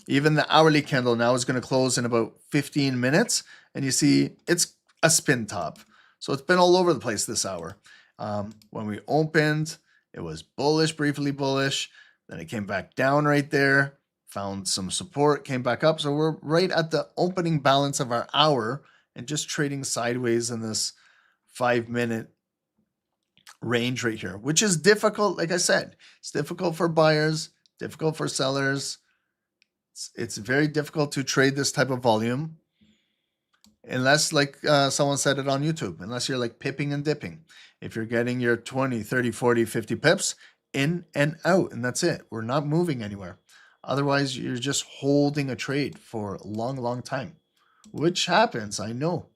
Even the hourly candle now is going to close in about 15 minutes. And you see it's a spin top. So it's been all over the place this hour. When we opened, it was bullish, briefly bullish. Then it came back down right there, found some support, came back up. So we're right at the opening balance of our hour and just trading sideways in this 5-minute range right here, which is difficult. Like I said, it's difficult for buyers, difficult for sellers. It's very difficult to trade this type of volume unless, like someone said it on YouTube, unless you're like pipping and dipping. If you're getting your 20, 30, 40, 50 pips in and out, and that's it. We're not moving anywhere. Otherwise, you're just holding a trade for a long, long time, which happens, I know.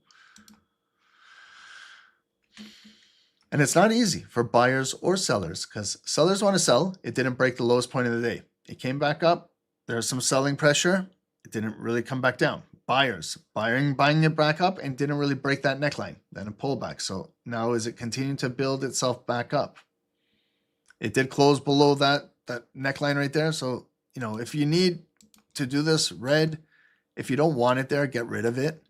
And it's not easy for buyers or sellers, because sellers want to sell. It didn't break the lowest point of the day. It came back up. There's some selling pressure. It didn't really come back down. Buyers buying it back up and didn't really break that neckline. Then a pullback. So now is it continuing to build itself back up? It did close below that neckline right there. So, you know, if you need to do this red, if you don't want it there, get rid of it.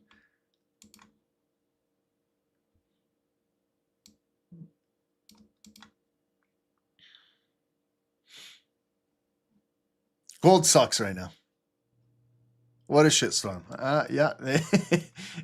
Gold sucks right now. What a shitstorm. Yeah,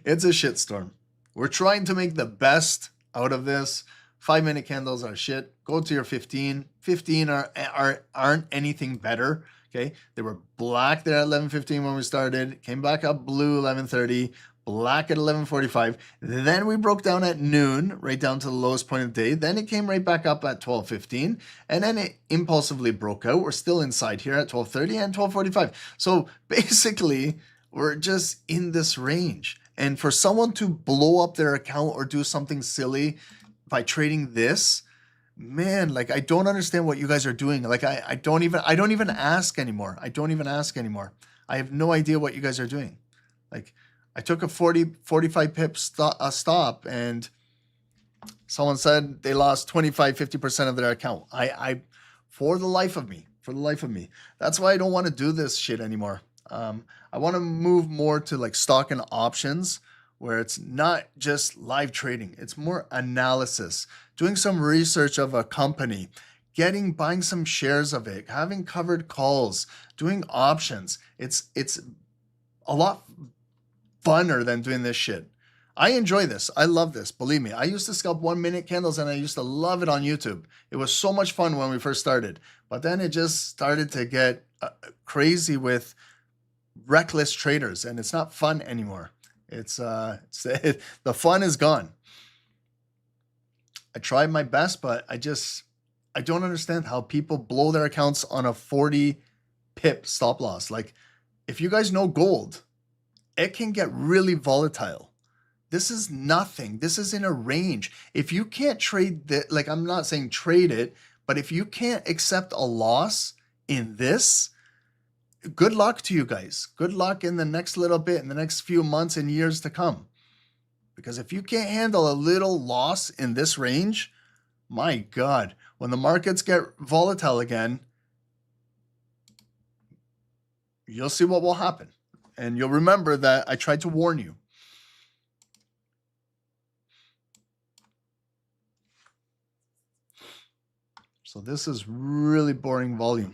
it's a shitstorm. We're trying to make the best out of this. 5-minute candles are shit. Go to your 15. 15 aren't anything better. Okay, they were black there at 11:15 when we started. Came back up blue 11:30. Black at 11:45. Then we broke down at noon, right down to the lowest point of the day. Then it came right back up at 12:15, and then it impulsively broke out. We're still inside here at 12:30 and 12:45. So basically, we're just in this range. And for someone to blow up their account or do something silly by trading this, man, like, I don't understand what you guys are doing. Like, I don't even ask anymore. I don't even ask anymore. I have no idea what you guys are doing. Like, I took a 45 pip stop, and someone said they lost 25-50% of their account. I for the life of me, that's why I don't want to do this shit anymore. I want to move more to like stock and options, where it's not just live trading. It's more analysis, doing some research of a company, buying some shares of it, having covered calls, doing options. It's a lot funner than doing this shit. I enjoy this. I love this. Believe me, I used to scalp 1-minute candles, and I used to love it on YouTube. It was so much fun when we first started, but then it just started to get crazy with reckless traders, and it's not fun anymore. The fun is gone. I tried my best, but I don't understand how people blow their accounts on a 40 pip stop loss. Like, if you guys know gold, it can get really volatile. This is nothing. This is in a range. If you can't trade that, like, I'm not saying trade it, but if you can't accept a loss in this, good luck to you guys. Good luck in the next little bit, in the next few months and years to come. Because if you can't handle a little loss in this range, my God, when the markets get volatile again, you'll see what will happen. And you'll remember that I tried to warn you. So this is really boring volume.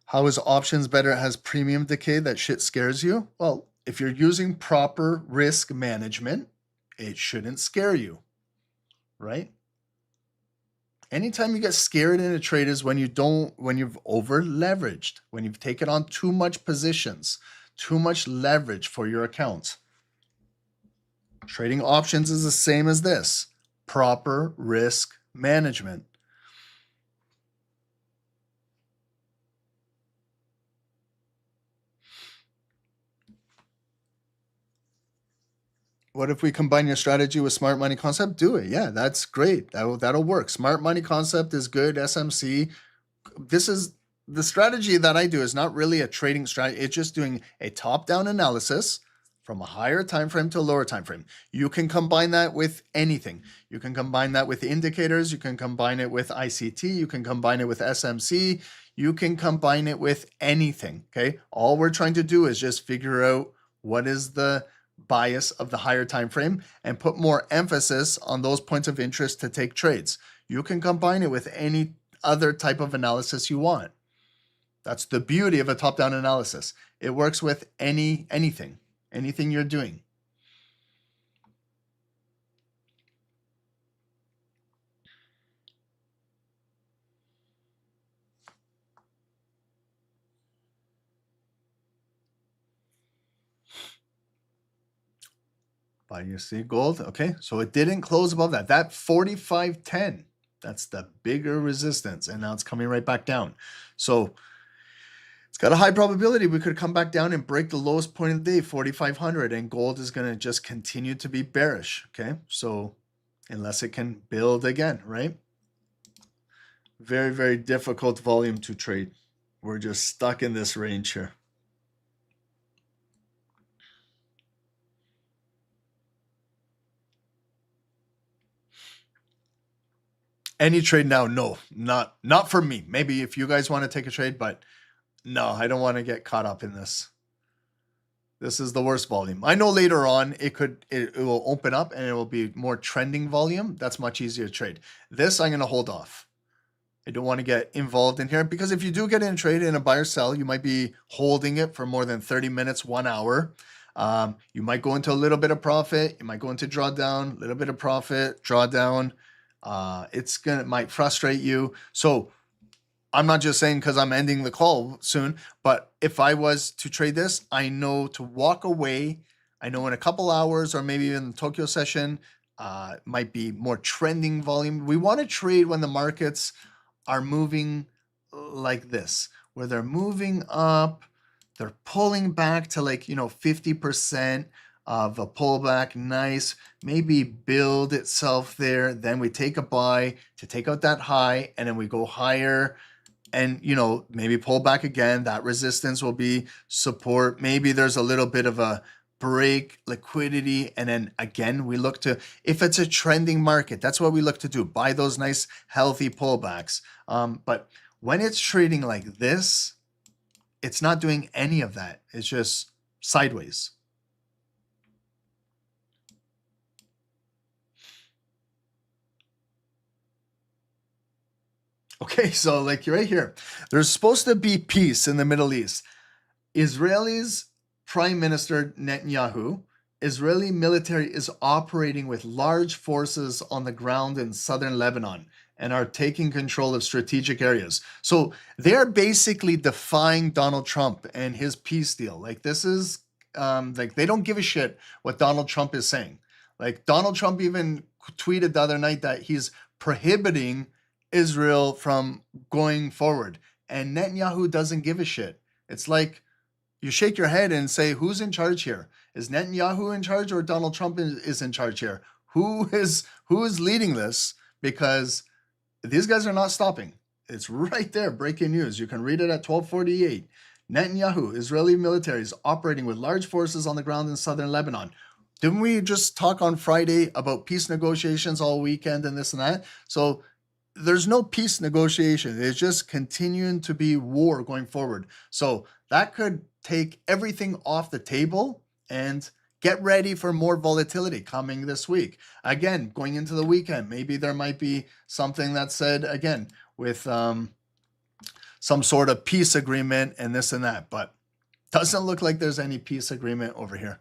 How is options better? It has premium decay. That shit scares you. Well, if you're using proper risk management, it shouldn't scare you, right? Anytime you get scared in a trade is when you've over leveraged, when you've taken on too much positions, too much leverage for your account. Trading options is the same as this. Proper risk management. What if we combine your strategy with smart money concept? Do it. Yeah, that's great. That'll work. Smart money concept is good. SMC. This is the strategy that I do is not really a trading strategy. It's just doing a top-down analysis from a higher time frame to a lower time frame. You can combine that with anything. You can combine that with indicators. You can combine it with ICT. You can combine it with SMC. You can combine it with anything. Okay. All we're trying to do is just figure out what is the bias of the higher time frame and put more emphasis on those points of interest to take trades. You can combine it with any other type of analysis you want. That's the beauty of a top-down analysis. It works with anything you're doing. But you see gold, okay, so it didn't close above that. That 45.10, that's the bigger resistance, and now it's coming right back down. So it's got a high probability we could come back down and break the lowest point of the day, 4,500, and gold is going to just continue to be bearish, okay? So unless it can build again, right? Very, very difficult volume to trade. We're just stuck in this range here. Any trade now? No, not for me. Maybe if you guys want to take a trade, but no, I don't want to get caught up in this. This is the worst volume. I know later on it will open up and it will be more trending volume. That's much easier to trade. This I'm going to hold off. I don't want to get involved in here because if you do get in a trade in a buy or sell, you might be holding it for more than 30 minutes, 1 hour. You might go into a little bit of profit. You might go into drawdown, a little bit of profit, drawdown. Might frustrate you. So I'm not just saying because I'm ending the call soon, but if I was to trade this, I know to walk away. I know in a couple hours or maybe even the Tokyo session, might be more trending volume. We want to trade when the markets are moving like this, where they're moving up, they're pulling back to 50% of a pullback, nice, maybe build itself there. Then we take a buy to take out that high, and then we go higher and, maybe pull back again. That resistance will be support. Maybe there's a little bit of a break, liquidity, and then again, we look to, if it's a trending market, that's what we look to do, buy those nice, healthy pullbacks. But when it's trading like this, it's not doing any of that. It's just sideways. Okay, so right here, there's supposed to be peace in the Middle East. Israel's Prime Minister Netanyahu, Israeli military is operating with large forces on the ground in southern Lebanon and are taking control of strategic areas. So they're basically defying Donald Trump and his peace deal. This is they don't give a shit what Donald Trump is saying. Donald Trump even tweeted the other night that he's prohibiting Israel from going forward, and Netanyahu doesn't give a shit. It's like you shake your head and say, who's in charge here? Is Netanyahu in charge or Donald Trump is in charge here? Who is leading this? Because these guys are not stopping. It's right there, breaking news. You can read it at 12:48. Netanyahu, Israeli military is operating with large forces on the ground in southern Lebanon. Didn't we just talk on Friday about peace negotiations all weekend and this and that? So there's no peace negotiation. It's just continuing to be war going forward. So that could take everything off the table and get ready for more volatility coming this week. Again, going into the weekend, maybe there might be something that's said again with some sort of peace agreement and this and that, but doesn't look like there's any peace agreement over here.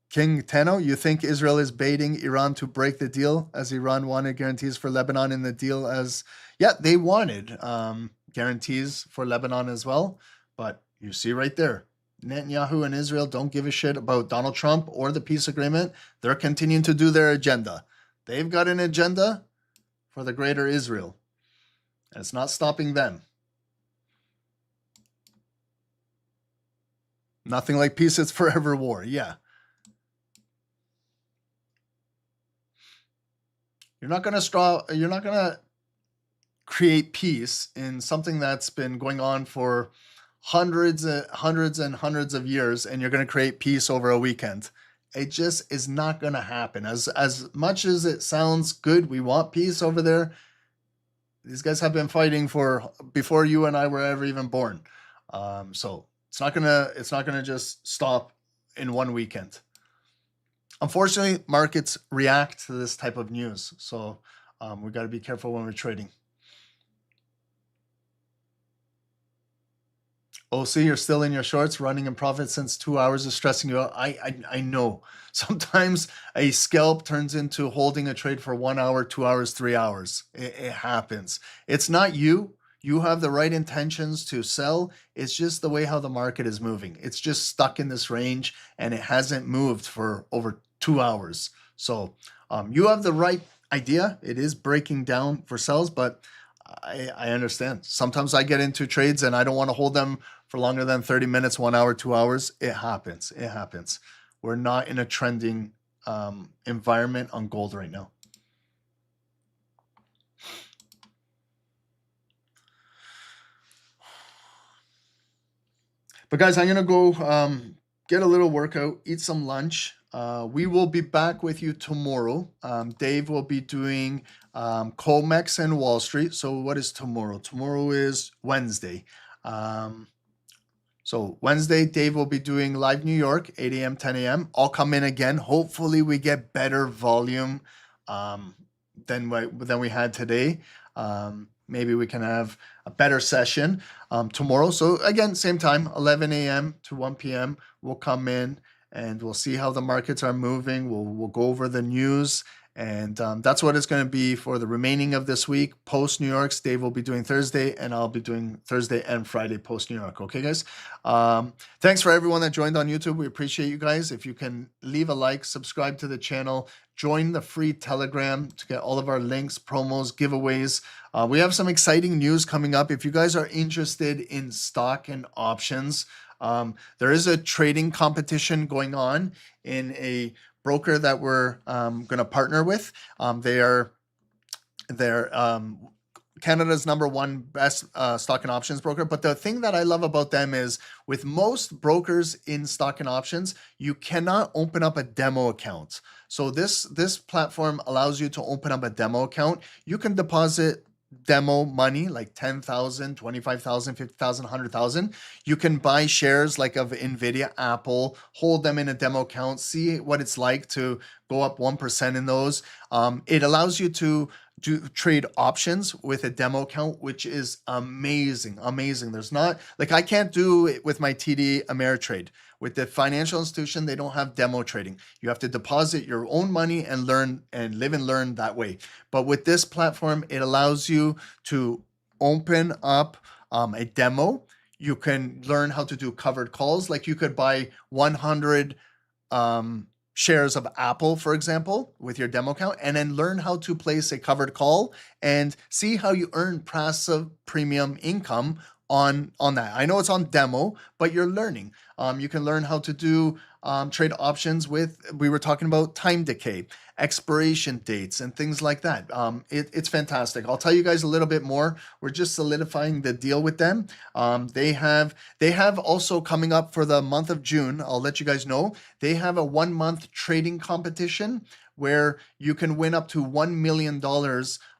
King Tenno, you think Israel is baiting Iran to break the deal as Iran wanted guarantees for Lebanon in the deal as, yeah, they wanted guarantees for Lebanon as well. But you see right there, Netanyahu and Israel don't give a shit about Donald Trump or the peace agreement. They're continuing to do their agenda. They've got an agenda for the greater Israel. And it's not stopping them. Nothing like peace, it's forever war. Yeah. You're not going to create peace in something that's been going on for hundreds and hundreds of years, and you're going to create peace over a weekend. It just is not going to happen. As much as it sounds good, we want peace over there. These guys have been fighting for before you and I were ever even born. So it's not gonna just stop in one weekend. unfortunately, markets react to this type of news. So we got to be careful when we're trading. Oh, see, you're still in your shorts, running in profit since 2 hours is stressing you out. I know. Sometimes a scalp turns into holding a trade for 1 hour, 2 hours, 3 hours. It happens. It's not you. You have the right intentions to sell. It's just the way how the market is moving. It's just stuck in this range and it hasn't moved for over 2 hours. So you have the right idea. It is breaking down for sells, but I understand. Sometimes I get into trades and I don't want to hold them for longer than 30 minutes, 1 hour, 2 hours. It happens. It happens. We're not in a trending environment on gold right now. But guys, I'm going to go get a little workout, eat some lunch. We will be back with you tomorrow. Dave will be doing Comex and Wall Street. So what is tomorrow? Tomorrow is Wednesday. So Wednesday, Dave will be doing live New York, 8 a.m., 10 a.m. I'll come in again. Hopefully we get better volume than we had today. Maybe we can have a better session tomorrow. So again, same time, 11 a.m. to 1 p.m. We'll come in and we'll see how the markets are moving. We'll go over the news. And that's what it's going to be for the remaining of this week. Post New York, Dave will be doing Thursday, and I'll be doing Thursday and Friday post New York. Okay, guys? Thanks for everyone that joined on YouTube. We appreciate you guys. If you can leave a like, subscribe to the channel, join the free Telegram to get all of our links, promos, giveaways. We have some exciting news coming up. If you guys are interested in stock and options, there is a trading competition going on in a broker that we're going to partner with. They're Canada's #1 best stock and options broker. But the thing that I love about them is with most brokers in stock and options, you cannot open up a demo account. So this platform allows you to open up a demo account. You can deposit demo money like 10,000, 25,000, 50,000, 100,000. You can buy shares like of Nvidia, Apple, hold them in a demo account, see what it's like to go up 1% in those. It allows you to trade options with a demo account, which is amazing. There's not like I can't do it with my TD Ameritrade. With the financial institution, they don't have demo trading. You have to deposit your own money and learn and live and learn that way. But with this platform, it allows you to open up a demo. You can learn how to do covered calls. Like you could buy 100 shares of Apple, for example, with your demo account, and then learn how to place a covered call and see how you earn passive premium income on that. I know it's on demo, but you're learning. You can learn how to do trade options with, we were talking about time decay, expiration dates, and things like that. It's fantastic. I'll tell you guys a little bit more. We're just solidifying the deal with them. They have also coming up for the month of June. I'll let you guys know. They have a 1-month trading competition where you can win up to $1 million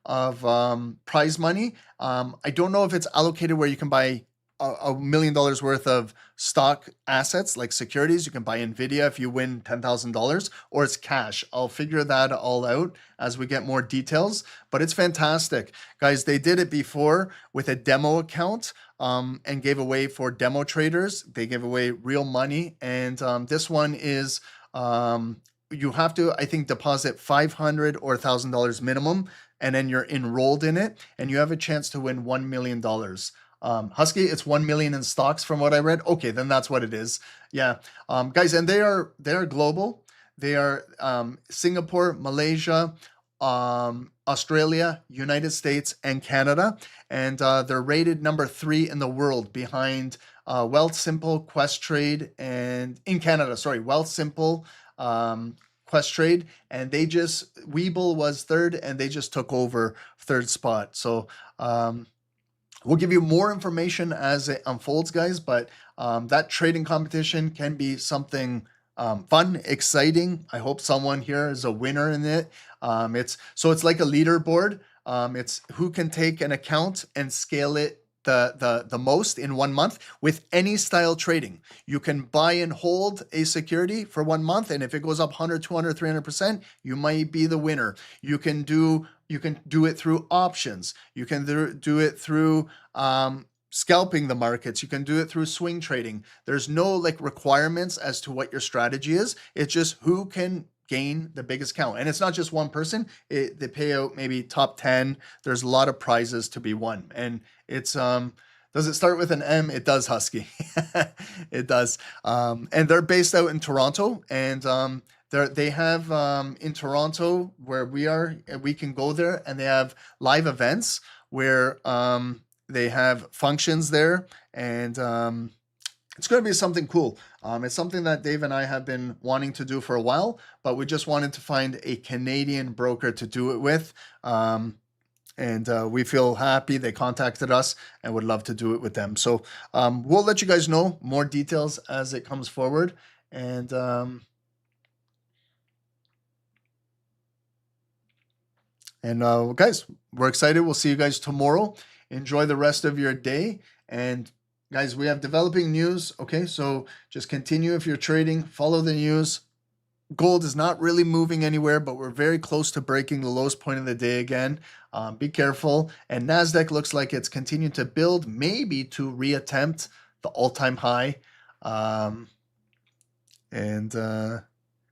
of prize money. I don't know if it's allocated where you can buy $1 million worth of stock assets like securities. You can buy Nvidia if you win $10,000, or it's cash. I'll figure that all out as we get more details, but it's fantastic. Guys, they did it before with a demo account and gave away for demo traders. They gave away real money. And this one is you have to, I think, deposit $500 or $1,000 minimum, and then you're enrolled in it, and you have a chance to win $1 million. Husky, it's 1 million in stocks from what I read. Okay, then that's what it is. Yeah, guys, and they are global. They are Singapore, Malaysia, Australia, United States, and Canada, and they're rated #3 in the world behind Wealthsimple, Questrade, and in Canada, sorry, Wealthsimple, Questrade, and Webull was 3rd, and they just took over 3rd spot. So we'll give you more information as it unfolds, guys, but that trading competition can be something fun, exciting. I hope someone here is a winner in it. It's like a leaderboard. It's who can take an account and scale it the most in 1 month with any style trading. You can buy and hold a security for 1 month, and if it goes up 100, 200, 300%, you might be the winner. You can do it through options. You can do it through scalping the markets. You can do it through swing trading. There's no like requirements as to what your strategy is. It's just who can gain the biggest count. And it's not just one person. They pay out maybe top 10. There's a lot of prizes to be won. And it's does it start with an M? It does, Husky. It does. And they're based out in Toronto, and they have in Toronto where we are, we can go there, and they have live events where they have functions there, and it's going to be something cool. It's something that Dave and I have been wanting to do for a while, but we just wanted to find a Canadian broker to do it with. And we feel happy they contacted us and would love to do it with them. So we'll let you guys know more details as it comes forward. And guys, we're excited. We'll see you guys tomorrow. Enjoy the rest of your day. And guys, we have developing news. Okay, so just continue if you're trading. Follow the news. Gold is not really moving anywhere, but we're very close to breaking the lowest point of the day again. Be careful. And NASDAQ looks like it's continuing to build, maybe to reattempt the all-time high.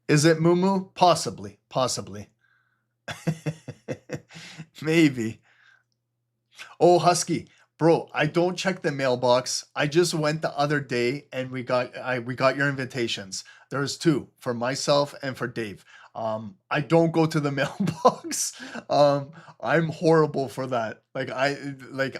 Is it Moo? Possibly. Maybe. Oh, Husky. Bro, I don't check the mailbox. I just went the other day and we got your invitations. There's 2 for myself and for Dave. I don't go to the mailbox. I'm horrible for that. I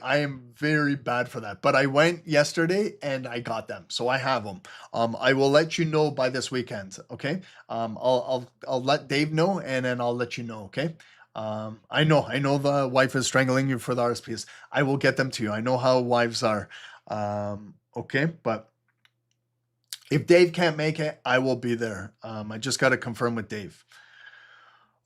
am very bad for that. But I went yesterday and I got them, so I have them. I will let you know by this weekend. Okay. I'll let Dave know, and then I'll let you know. Okay. I know the wife is strangling you for the RSPs. I will get them to you. I know how wives are. Okay, but if Dave can't make it, I will be there. I just got to confirm with Dave.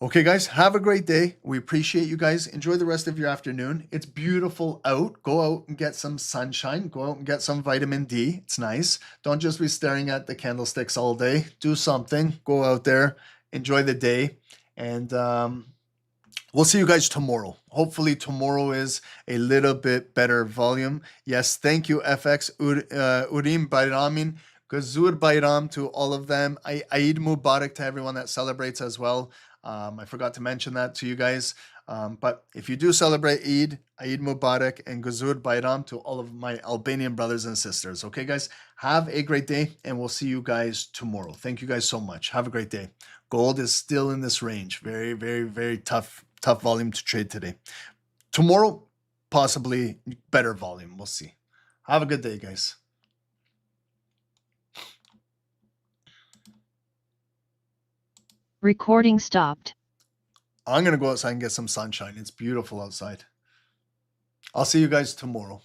Okay, guys, have a great day. We appreciate you guys. Enjoy the rest of your afternoon. It's beautiful out. Go out and get some sunshine. Go out and get some vitamin D. It's nice. Don't just be staring at the candlesticks all day. Do something. Go out there. Enjoy the day. And we'll see you guys tomorrow. Hopefully tomorrow is a little bit better volume. Yes, thank you, FX. Urim Bayramin. Gazur Bayram to all of them. Eid Mubarak to everyone that celebrates as well. I forgot to mention that to you guys. But if you do celebrate Eid Mubarak and Gazur Bayram to all of my Albanian brothers and sisters. Okay, guys, have a great day, and we'll see you guys tomorrow. Thank you guys so much. Have a great day. Gold is still in this range. Very, very, very tough volume to trade today. Tomorrow, possibly better volume. We'll see. Have a good day, guys. Recording stopped. I'm going to go outside and get some sunshine. It's beautiful outside. I'll see you guys tomorrow.